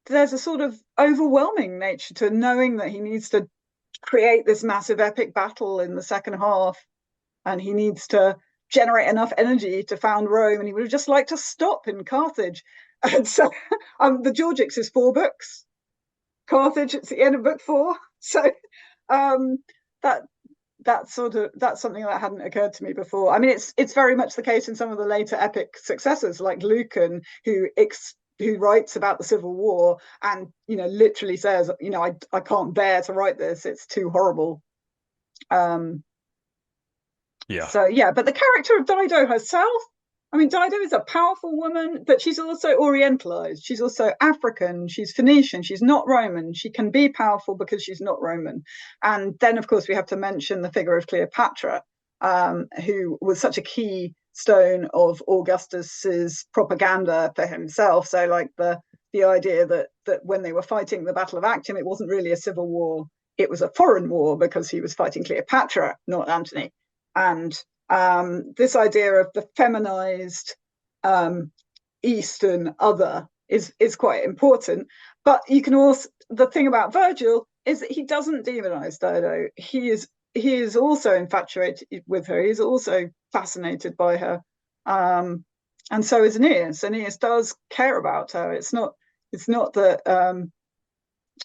there's a sort of overwhelming nature to knowing that he needs to create this massive epic battle in the second half, and he needs to generate enough energy to found Rome, and he would have just liked to stop in Carthage. And so the Georgics is 4 books, Carthage it's the end of book 4. So that that's something that hadn't occurred to me before. I mean, it's very much the case in some of the later epic successors like Lucan, who writes about the Civil War and literally says, I can't bear to write this, it's too horrible. Yeah. So yeah, but the character of Dido herself, I mean, Dido is a powerful woman, but she's also Orientalized. She's also African. She's Phoenician. She's not Roman. She can be powerful because she's not Roman. And then, of course, we have to mention the figure of Cleopatra, who was such a key stone of Augustus's propaganda for himself. So, like the idea that when they were fighting the Battle of Actium, it wasn't really a civil war; it was a foreign war because he was fighting Cleopatra, not Antony. And this idea of the feminized Eastern other is quite important. But you can also, the thing about Virgil is that he doesn't demonize Dido. He is also infatuated with her. He's also fascinated by her, and so is Aeneas. Aeneas does care about her. It's not that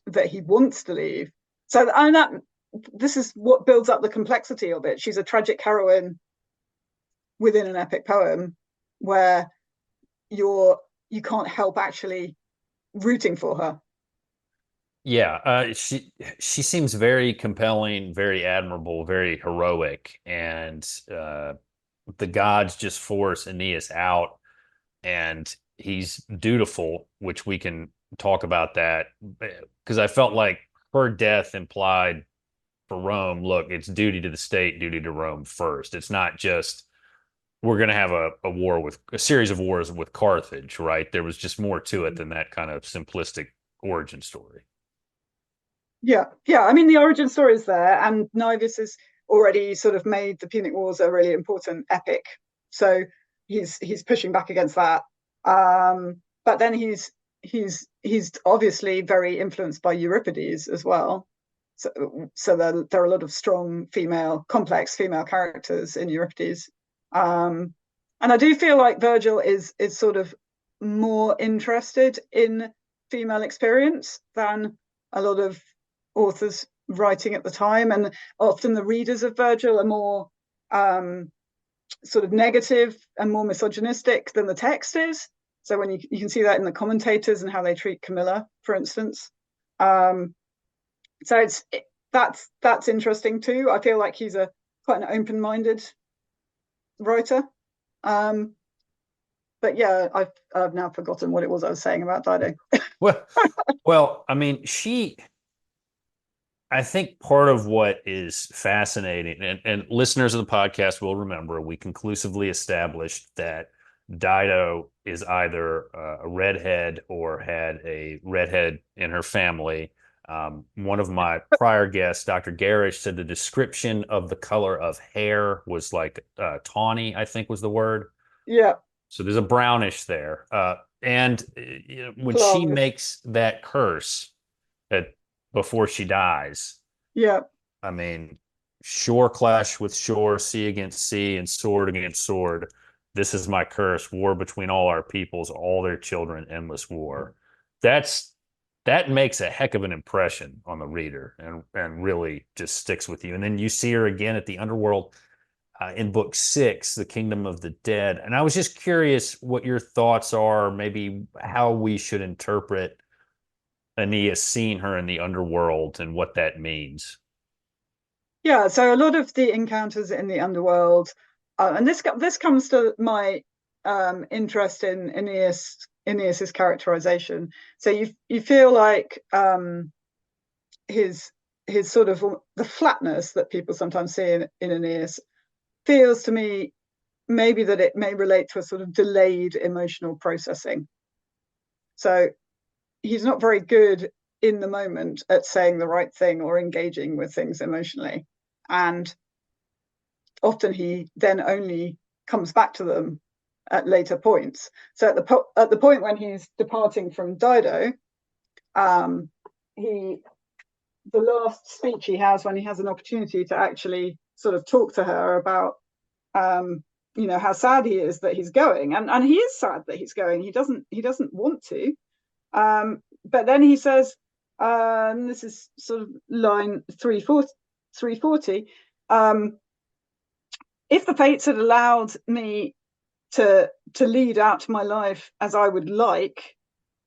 that he wants to leave. So I mean, that this is what builds up the complexity of it. She's a tragic heroine within an epic poem where you can't help actually rooting for her. Yeah, she seems very compelling, very admirable, very heroic, and the gods just force Aeneas out, and he's dutiful, which we can talk about that because I felt like her death implied for Rome, look, it's duty to the state, duty to Rome first. It's not just we're going to have a war with a series of wars with Carthage, right? There was just more to it than that kind of simplistic origin story. Yeah. I mean, the origin story is there, and Nivus has already sort of made the Punic Wars a really important epic. So he's pushing back against that. But then he's obviously very influenced by Euripides as well. So there are a lot of strong complex female characters in Euripides. And I do feel like Virgil is sort of more interested in female experience than a lot of authors writing at the time, and often the readers of Virgil are more sort of negative and more misogynistic than the text is. So when you can see that in the commentators and how they treat Camilla, for instance. So that's interesting too. I feel like he's quite an open-minded writer. But yeah, I've now forgotten what it was I was saying about Dido. Well, I mean, I think part of what is fascinating, and listeners of the podcast will remember, we conclusively established that Dido is either a redhead or had a redhead in her family. One of my prior guests, Dr. Garish, said the description of the color of hair was like tawny, I think was the word. Yeah. So there's a brownish there. And when she makes that curse at before she dies, yeah, I mean, shore clash with shore, sea against sea, and sword against sword. This is my curse, war between all our peoples, all their children, endless war. That makes a heck of an impression on the reader and really just sticks with you. And then you see her again at the underworld in book 6, The Kingdom of the Dead. And I was just curious what your thoughts are, maybe how we should interpret Aeneas seeing her in the underworld and what that means. Yeah, so a lot of the encounters in the underworld, and this comes to my interest in Aeneas's characterization. So you feel like his sort of the flatness that people sometimes see in Aeneas feels to me maybe that it may relate to a sort of delayed emotional processing. So he's not very good in the moment at saying the right thing or engaging with things emotionally. And often he then only comes back to them at later points. So at the point when he's departing from Dido, the last speech he has when he has an opportunity to actually sort of talk to her about how sad he is that he's going, and he is sad that he's going. He doesn't want to, but then he says, and this is sort of line 340, if the fates had allowed me to lead out my life as I would like,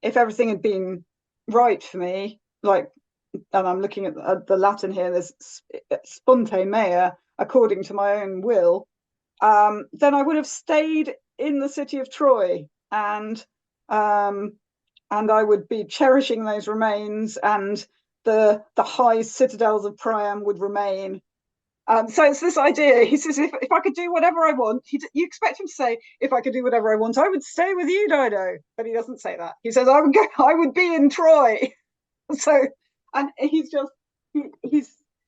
if everything had been right for me, like, and I'm looking at the Latin here, there's sponte mea, according to my own will, then I would have stayed in the city of Troy, and I would be cherishing those remains, and the high citadels of Priam would remain. So it's this idea. He says, if I could do whatever I want, you expect him to say, if I could do whatever I want, I would stay with you, Dido. But he doesn't say that. He says, I would be in Troy. So, and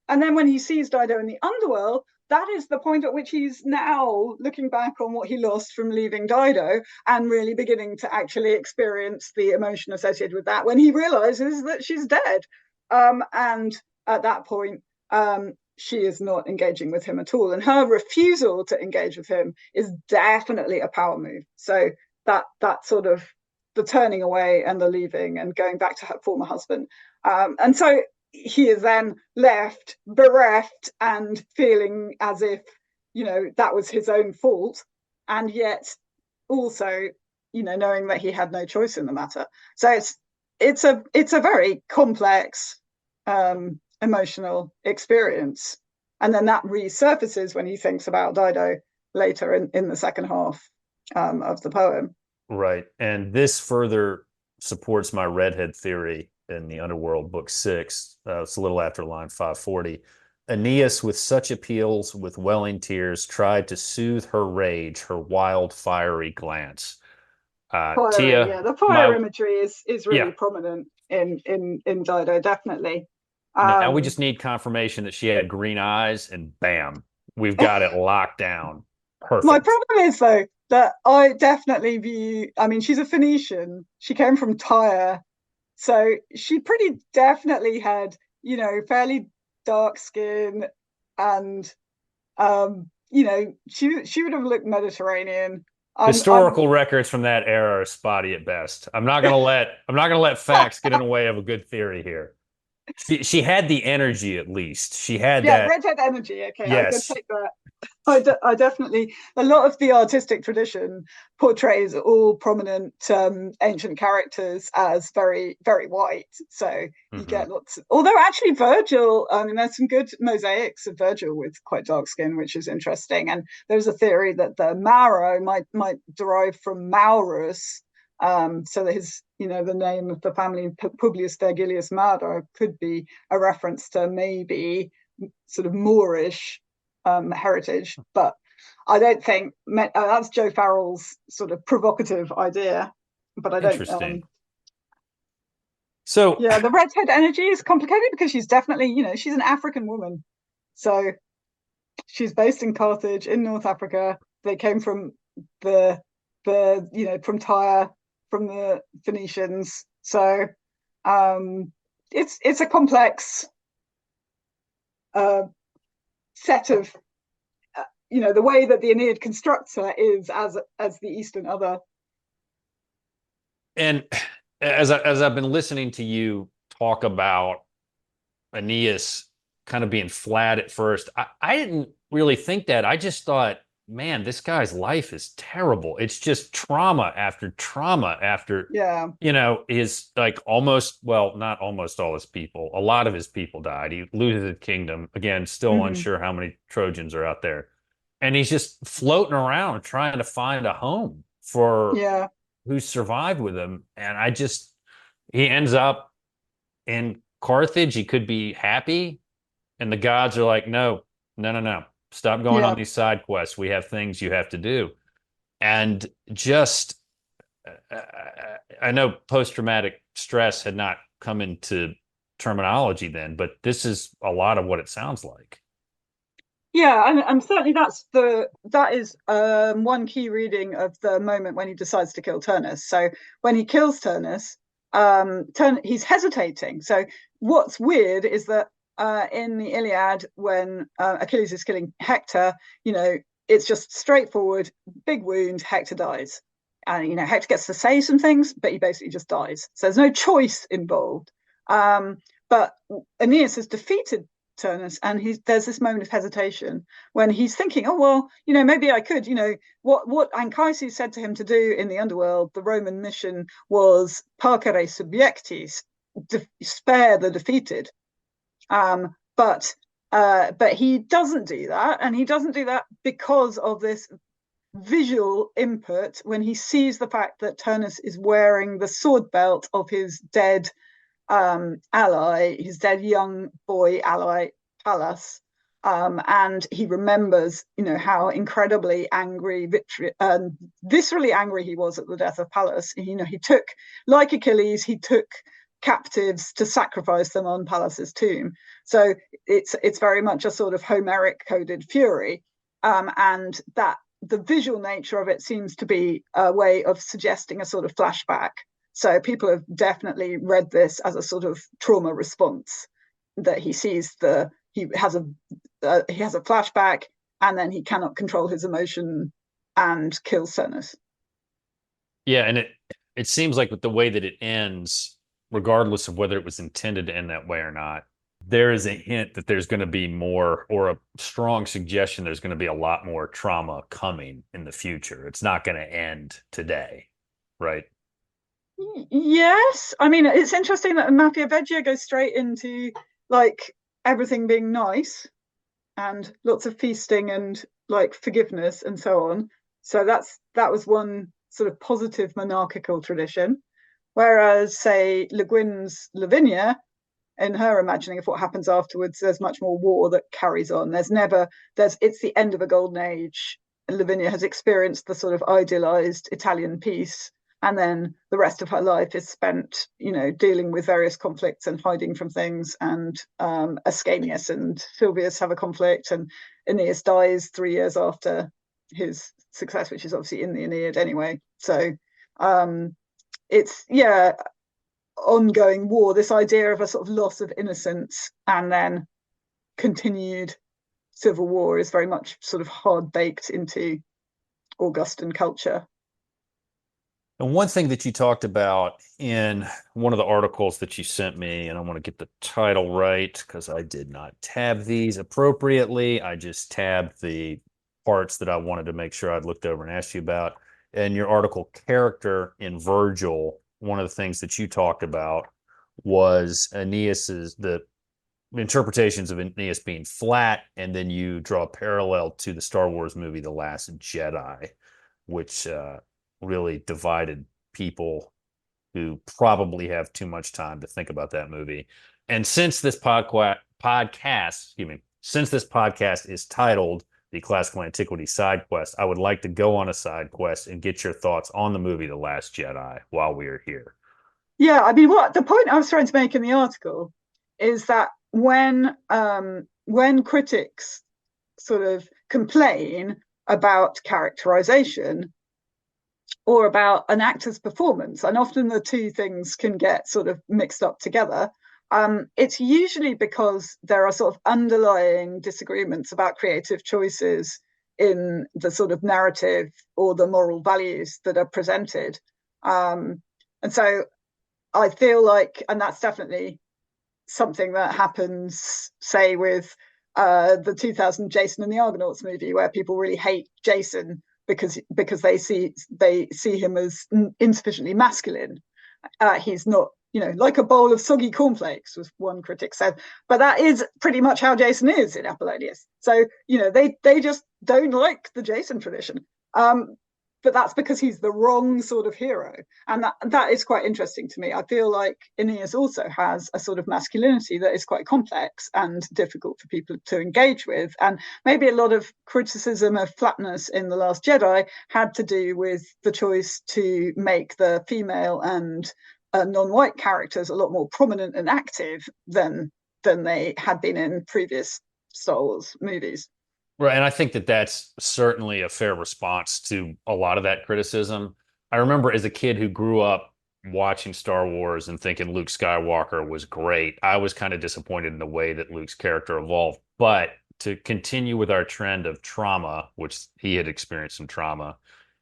and then when he sees Dido in the underworld, that is the point at which he's now looking back on what he lost from leaving Dido and really beginning to actually experience the emotion associated with that when he realizes that she's dead. And at that point, she is not engaging with him at all. And her refusal to engage with him is definitely a power move. So that sort of the turning away and the leaving and going back to her former husband. And so he is then left bereft and feeling as if, that was his own fault. And yet also, knowing that he had no choice in the matter. So it's a very complex emotional experience, and then that resurfaces when he thinks about Dido later in the second half of the poem. Right. And this further supports my redhead theory in the Underworld, book 6. It's a little after line 540. Aeneas, with such appeals, with welling tears, tried to soothe her rage, her wild, fiery glance. Fiery, Tia, yeah, the fire my imagery is yeah. really prominent in Dido, definitely. Now we Um, just need confirmation that she had green eyes, and bam, we've got it locked down. My Perfect. problem is though that I definitely view. I mean, she's a Phoenician. She came from Tyre, so she pretty definitely had, fairly dark skin, and she would have looked Mediterranean. I'm Historical records from that era are spotty at best. I'm not gonna let facts get in the way of a good theory here. She had the energy at least. She had Yeah, that. redhead energy. Okay, I could Yes. take that. I definitely, a lot of the artistic tradition portrays all prominent ancient characters as very, very white. So you Hmm. get although actually Virgil, I mean, there's some good mosaics of Virgil with quite dark skin, which is interesting. And there's a theory that the Mauro might derive from Maurus. So that the name of the family, Publius Vergilius Mauro, could be a reference to maybe sort of Moorish heritage, but I don't think that's Joe Farrell's sort of provocative idea. But I don't. Interesting. So, Yeah, the redhead energy is complicated because she's definitely, she's an African woman, so she's based in Carthage in North Africa. They came from the from Tyre, from the Phoenicians. So it's a complex uh, set of the way that the Aeneid constructs her is as the Eastern other. and as I've been listening to you talk about Aeneas kind of being flat at first, I didn't really think that. I just thought, man, this guy's life is terrible. It's just trauma after, Yeah. his like almost, well, not almost all his people. A lot of his people died. He loses his kingdom. Again, still Mm-hmm. unsure how many Trojans are out there. And he's just floating around trying to find a home for Yeah. who survived with him. And he ends up in Carthage. He could be happy. And the gods are like, no, no, no, no. Stop going on Yeah. these side quests. We have things you have to do. And just, I know post-traumatic stress had not come into terminology then, but this is a lot of what it sounds like. Yeah, and certainly that is one key reading of the moment when he decides to kill Turnus. So when he kills Turnus, he's hesitating. So what's weird is that in the Iliad, when Achilles is killing Hector, it's just straightforward, big wound, Hector dies. And Hector gets to say some things, but he basically just dies. So there's no choice involved. But Aeneas has defeated Turnus, and there's this moment of hesitation when he's thinking, oh well, maybe I could, what Anchises said to him to do in the underworld, the Roman mission was parcere subjectis, spare the defeated. But he doesn't do that, and he doesn't do that because of this visual input when he sees the fact that Turnus is wearing the sword belt of his dead ally, his dead young boy ally, Pallas. And he remembers, how incredibly angry, viscerally angry he was at the death of Pallas. He took, like Achilles, he took captives to sacrifice them on Pallas's tomb. So it's very much a sort of Homeric coded fury, and that the visual nature of it seems to be a way of suggesting a sort of flashback. So people have definitely read this as a sort of trauma response, that he has a flashback, and then he cannot control his emotion and kills Turnus. Yeah, and it seems like with the way that it ends, regardless of whether it was intended to end that way or not, there is a hint that there's going to be more, or a strong suggestion there's going to be a lot more trauma coming in the future. It's not going to end today, right? Yes, I mean it's interesting that Mafia Veggia goes straight into like everything being nice and lots of feasting and like forgiveness and so on. So that was one sort of positive monarchical tradition. Whereas, say, Le Guin's Lavinia, in her imagining of what happens afterwards, there's much more war that carries on. It's the end of a golden age. Lavinia has experienced the sort of idealized Italian peace, and then the rest of her life is spent, dealing with various conflicts and hiding from things. And Ascanius and Silvius have a conflict, and Aeneas dies 3 years after his success, which is obviously in the Aeneid anyway. So it's ongoing war, this idea of a sort of loss of innocence and then continued civil war is very much sort of hard baked into Augustan culture. And one thing that you talked about in one of the articles that you sent me, and I want to get the title right because I did not tab these appropriately. I just tabbed the parts that I wanted to make sure I'd looked over and asked you about. In your article, Character in Virgil, one of the things that you talked about was the interpretations of Aeneas being flat, and then you draw a parallel to the Star Wars movie, The Last Jedi, which really divided people who probably have too much time to think about that movie. And since this podcast is titled The Classical Antiquity Sidequest, I would like to go on a side quest and get your thoughts on the movie The Last Jedi while we are here. Yeah, I mean, what the point I was trying to make in the article is that when critics sort of complain about characterization or about an actor's performance, and often the two things can get sort of mixed up together. It's usually because there are sort of underlying disagreements about creative choices in the sort of narrative or the moral values that are presented. And so I feel like, and that's definitely something that happens, say, with the 2000 Jason and the Argonauts movie, where people really hate Jason because they see him as insufficiently masculine. He's not, like a bowl of soggy cornflakes, was one critic said. But that is pretty much how Jason is in Apollonius. So, they just don't like the Jason tradition. But that's because he's the wrong sort of hero. And that is quite interesting to me. I feel like Aeneas also has a sort of masculinity that is quite complex and difficult for people to engage with. And maybe a lot of criticism of flatness in The Last Jedi had to do with the choice to make the female and non-white characters a lot more prominent and active than they had been in previous Star Wars movies. Right. And I think that that's certainly a fair response to a lot of that criticism. I remember as a kid who grew up watching Star Wars and thinking Luke Skywalker was great, I was kind of disappointed in the way that Luke's character evolved. But to continue with our trend of trauma, which he had experienced some trauma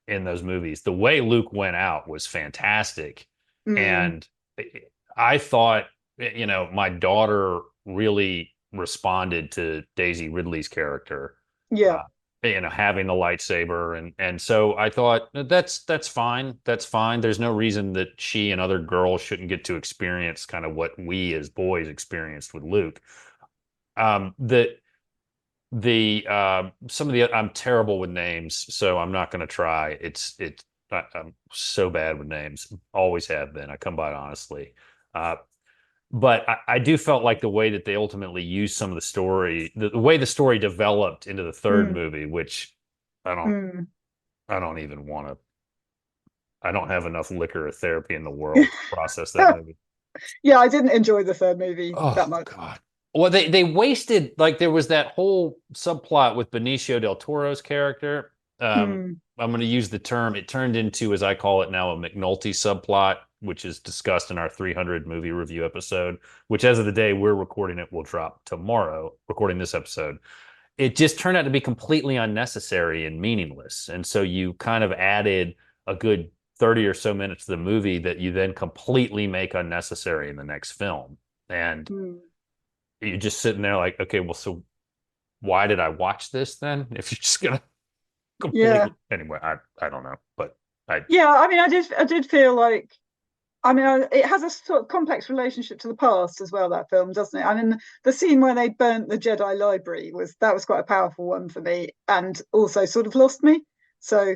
in those movies, the way Luke went out was fantastic. And I thought, my daughter really responded to Daisy Ridley's character, Yeah. uh, having the lightsaber, and so I thought that's fine. That's fine. There's no reason that she and other girls shouldn't get to experience kind of what we as boys experienced with Luke. Some of the I'm terrible with names, so I'm not going to try. I'm so bad with names. Always have been. I come by it honestly. But I do felt like the way that they ultimately used some of the story, the way the story developed into the third movie, which I don't even want to. I don't have enough liquor or therapy in the world to process that movie. Yeah, I didn't enjoy the third movie Oh that much. God. Well, they wasted, like, there was that whole subplot with Benicio del Toro's character. I'm going to use the term, it turned into, as I call it now, a McNulty subplot, which is discussed in our 300 movie review episode, which, as of the day we're recording it, will drop tomorrow, recording this episode. It just turned out to be completely unnecessary and meaningless. And so you kind of added a good 30 or so minutes to the movie that you then completely make unnecessary in the next film. And you're just sitting there like, okay, well, so why did I watch this then? If you're just gonna completely Yeah. anyway, I don't know, but Yeah, I mean, I did feel like I mean, it has a sort of complex relationship to the past as well, that film, doesn't it? I mean, the scene where they burnt the Jedi library was quite a powerful one for me, and also sort of lost me. So,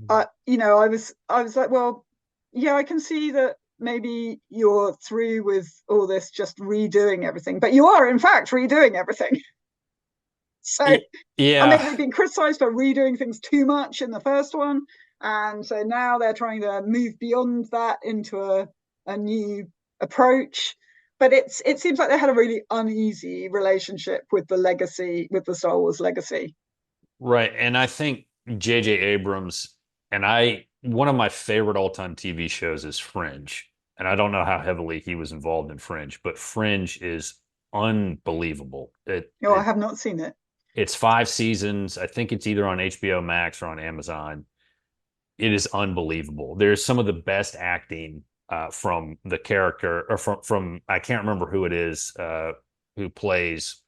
I was like, well, yeah, I can see that maybe you're through with all this just redoing everything, but you are in fact redoing everything. So, and Yeah. they've been criticized for redoing things too much in the first one, and so now they're trying to move beyond that into a new approach. But it seems like they had a really uneasy relationship with the legacy, with the Star Wars legacy. Right. And I think J.J. Abrams, and one of my favorite all-time TV shows is Fringe. And I don't know how heavily he was involved in Fringe, but Fringe is unbelievable. Oh, I have not seen it. It's 5 seasons. I think it's either on HBO Max or on Amazon. It is unbelievable. There's some of the best acting from the character, or from I can't remember who it is who plays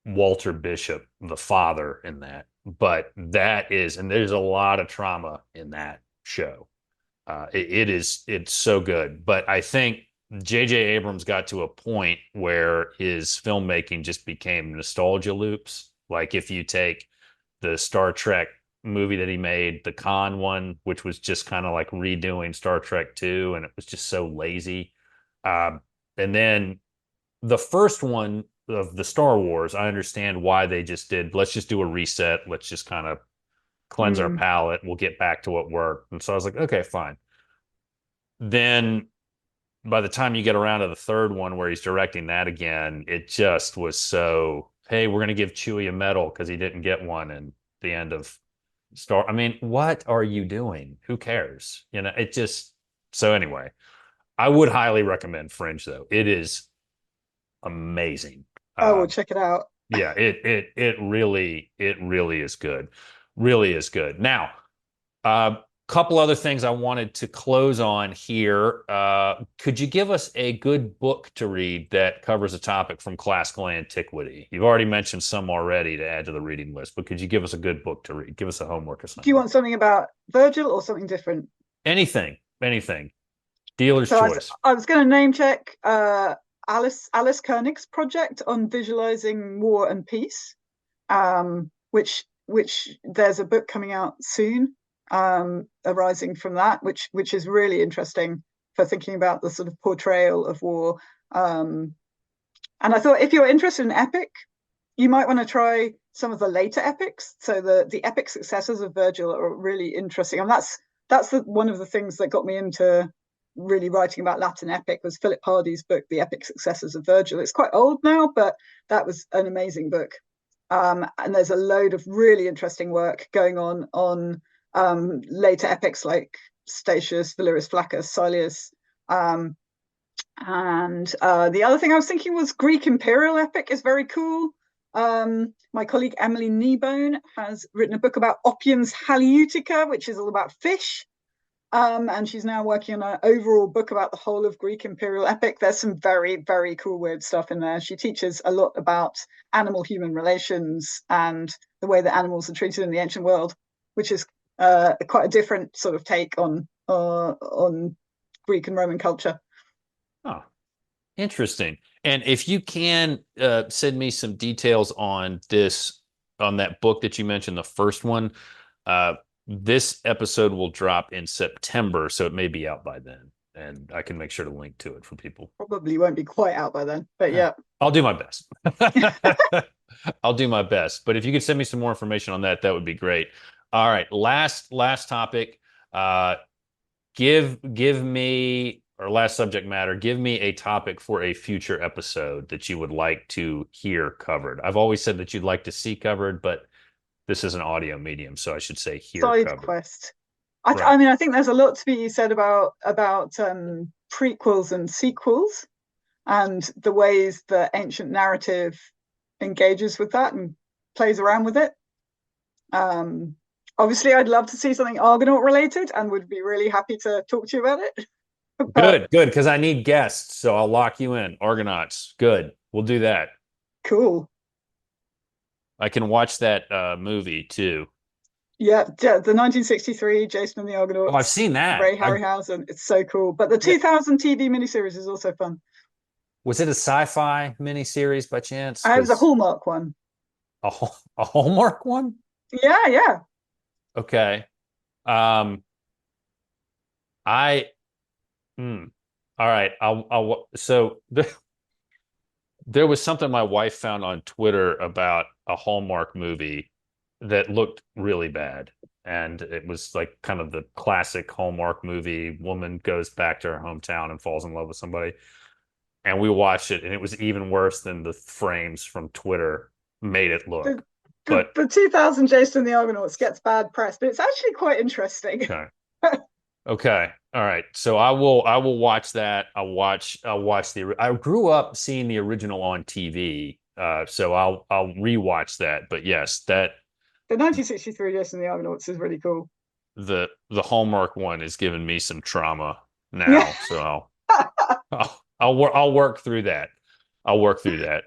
Walter Bishop, the father in that. But and there's a lot of trauma in that show. It's so good. But I think J.J. Abrams got to a point where his filmmaking just became nostalgia loops. Like if you take the Star Trek movie that he made, the Khan one, which was just kind of like redoing Star Trek 2, and it was just so lazy. And then the first one of the Star Wars, I understand why they just did, let's just do a reset. Let's just kind of cleanse our Mm. palate. We'll get back to what worked. And so I was like, okay, fine. Then by the time you get around to the third one where he's directing that again, it just was so, hey, we're going to give Chewie a medal because he didn't get one in the end of Star. I mean, what are you doing? Who cares? It just, so anyway, I would highly recommend Fringe though. It is amazing. I will Uh, check it out. yeah, it really is good. Really is good. Now, a couple other things I wanted to close on here. Could you give us a good book to read that covers a topic from classical antiquity? You've already mentioned some already to add to the reading list, but could you give us a good book to read? Give us a homework Do you assignment. want something about Virgil or something different? Anything, anything. Dealer's So choice. I was going to name check Alice Koenig's project on visualizing war and peace, which there's a book coming out soon, arising from that, which is really interesting for thinking about the sort of portrayal of war. And I thought if you're interested in epic, you might want to try some of the later epics. So the epic successors of Virgil are really interesting, and that's one of the things that got me into really writing about Latin epic was Philip Hardy's book, The Epic Successors of Virgil. It's quite old now, but that was an amazing book. And there's a load of really interesting work going on later epics like Statius, Valerius Flaccus, Silius. And the other thing I was thinking was Greek imperial epic is very cool. My colleague Emily Kneebone has written a book about Oppian's Halieutica, which is all about fish. And she's now working on an overall book about the whole of Greek imperial epic. There's some very, very cool, weird stuff in there. She teaches a lot about animal-human relations and the way that animals are treated in the ancient world, which is quite a different sort of take on Greek and Roman culture. Oh, interesting. And if you can send me some details on that book that you mentioned, the first one, uh, this episode will drop in September, so it may be out by then. And I can make sure to link to it for people. Probably won't be quite out by then, but Eh, yeah. I'll do my best. I'll do my best. But if you could send me some more information on that, that would be great. All right, last topic. Uh, give me, or last subject matter, give me a topic for a future episode that you would like to hear covered. I've always said that you'd like to see covered, but this is an audio medium, so I should say hear Side covered. quest. Right. I mean, I think there's a lot to be said about prequels and sequels and the ways that ancient narrative engages with that and plays around with it. Obviously, I'd love to see something Argonaut related and would be really happy to talk to you about it. But Good, because I need guests, so I'll lock you in. Argonauts. Good. We'll do that. cool. I can watch that movie too. Yeah, the 1963 Jason and the Oh, I've Argonauts, seen that. Ray Harryhausen. It's so cool. But the Yeah. 2000 TV miniseries is also fun. Was it a sci-fi miniseries by chance? I was a Because Hallmark one. a Hallmark one? Yeah, yeah. Okay. Um, I all right. There was something my wife found on Twitter about a Hallmark movie that looked really bad. And it was like kind of the classic Hallmark movie. Woman goes back to her hometown and falls in love with somebody. And we watched it, and it was even worse than the frames from Twitter made it look. The, But the 2000 Jason and the Argonauts gets bad press, but it's actually quite interesting. okay. Okay. All right. So I will watch that. I grew up seeing the original on TV. So I'll rewatch that. But yes, that The 1963 Jason and the Argonauts is really cool. the Hallmark one is giving me some trauma Yeah. now. So I'll work through that. I'll work through that.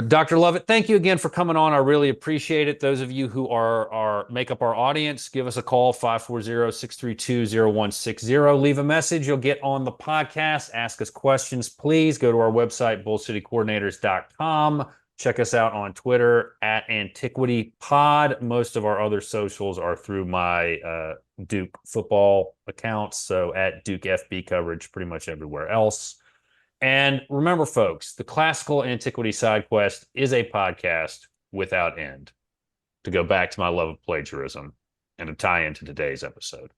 Dr. Lovatt, thank you again for coming on. I really appreciate it. Those of you who are make up our audience, give us a call, 540-632-0160. Leave a message. You'll get on the podcast. Ask us questions, please. Go to our website, bullcitycoordinators.com. Check us out on Twitter at AntiquityPod. Most of our other socials are through my Duke football accounts. So at Duke FB coverage, pretty much everywhere else. And remember, folks, the Classical Antiquity Sidequest is a podcast without end. To go back to my love of plagiarism and to tie into today's episode.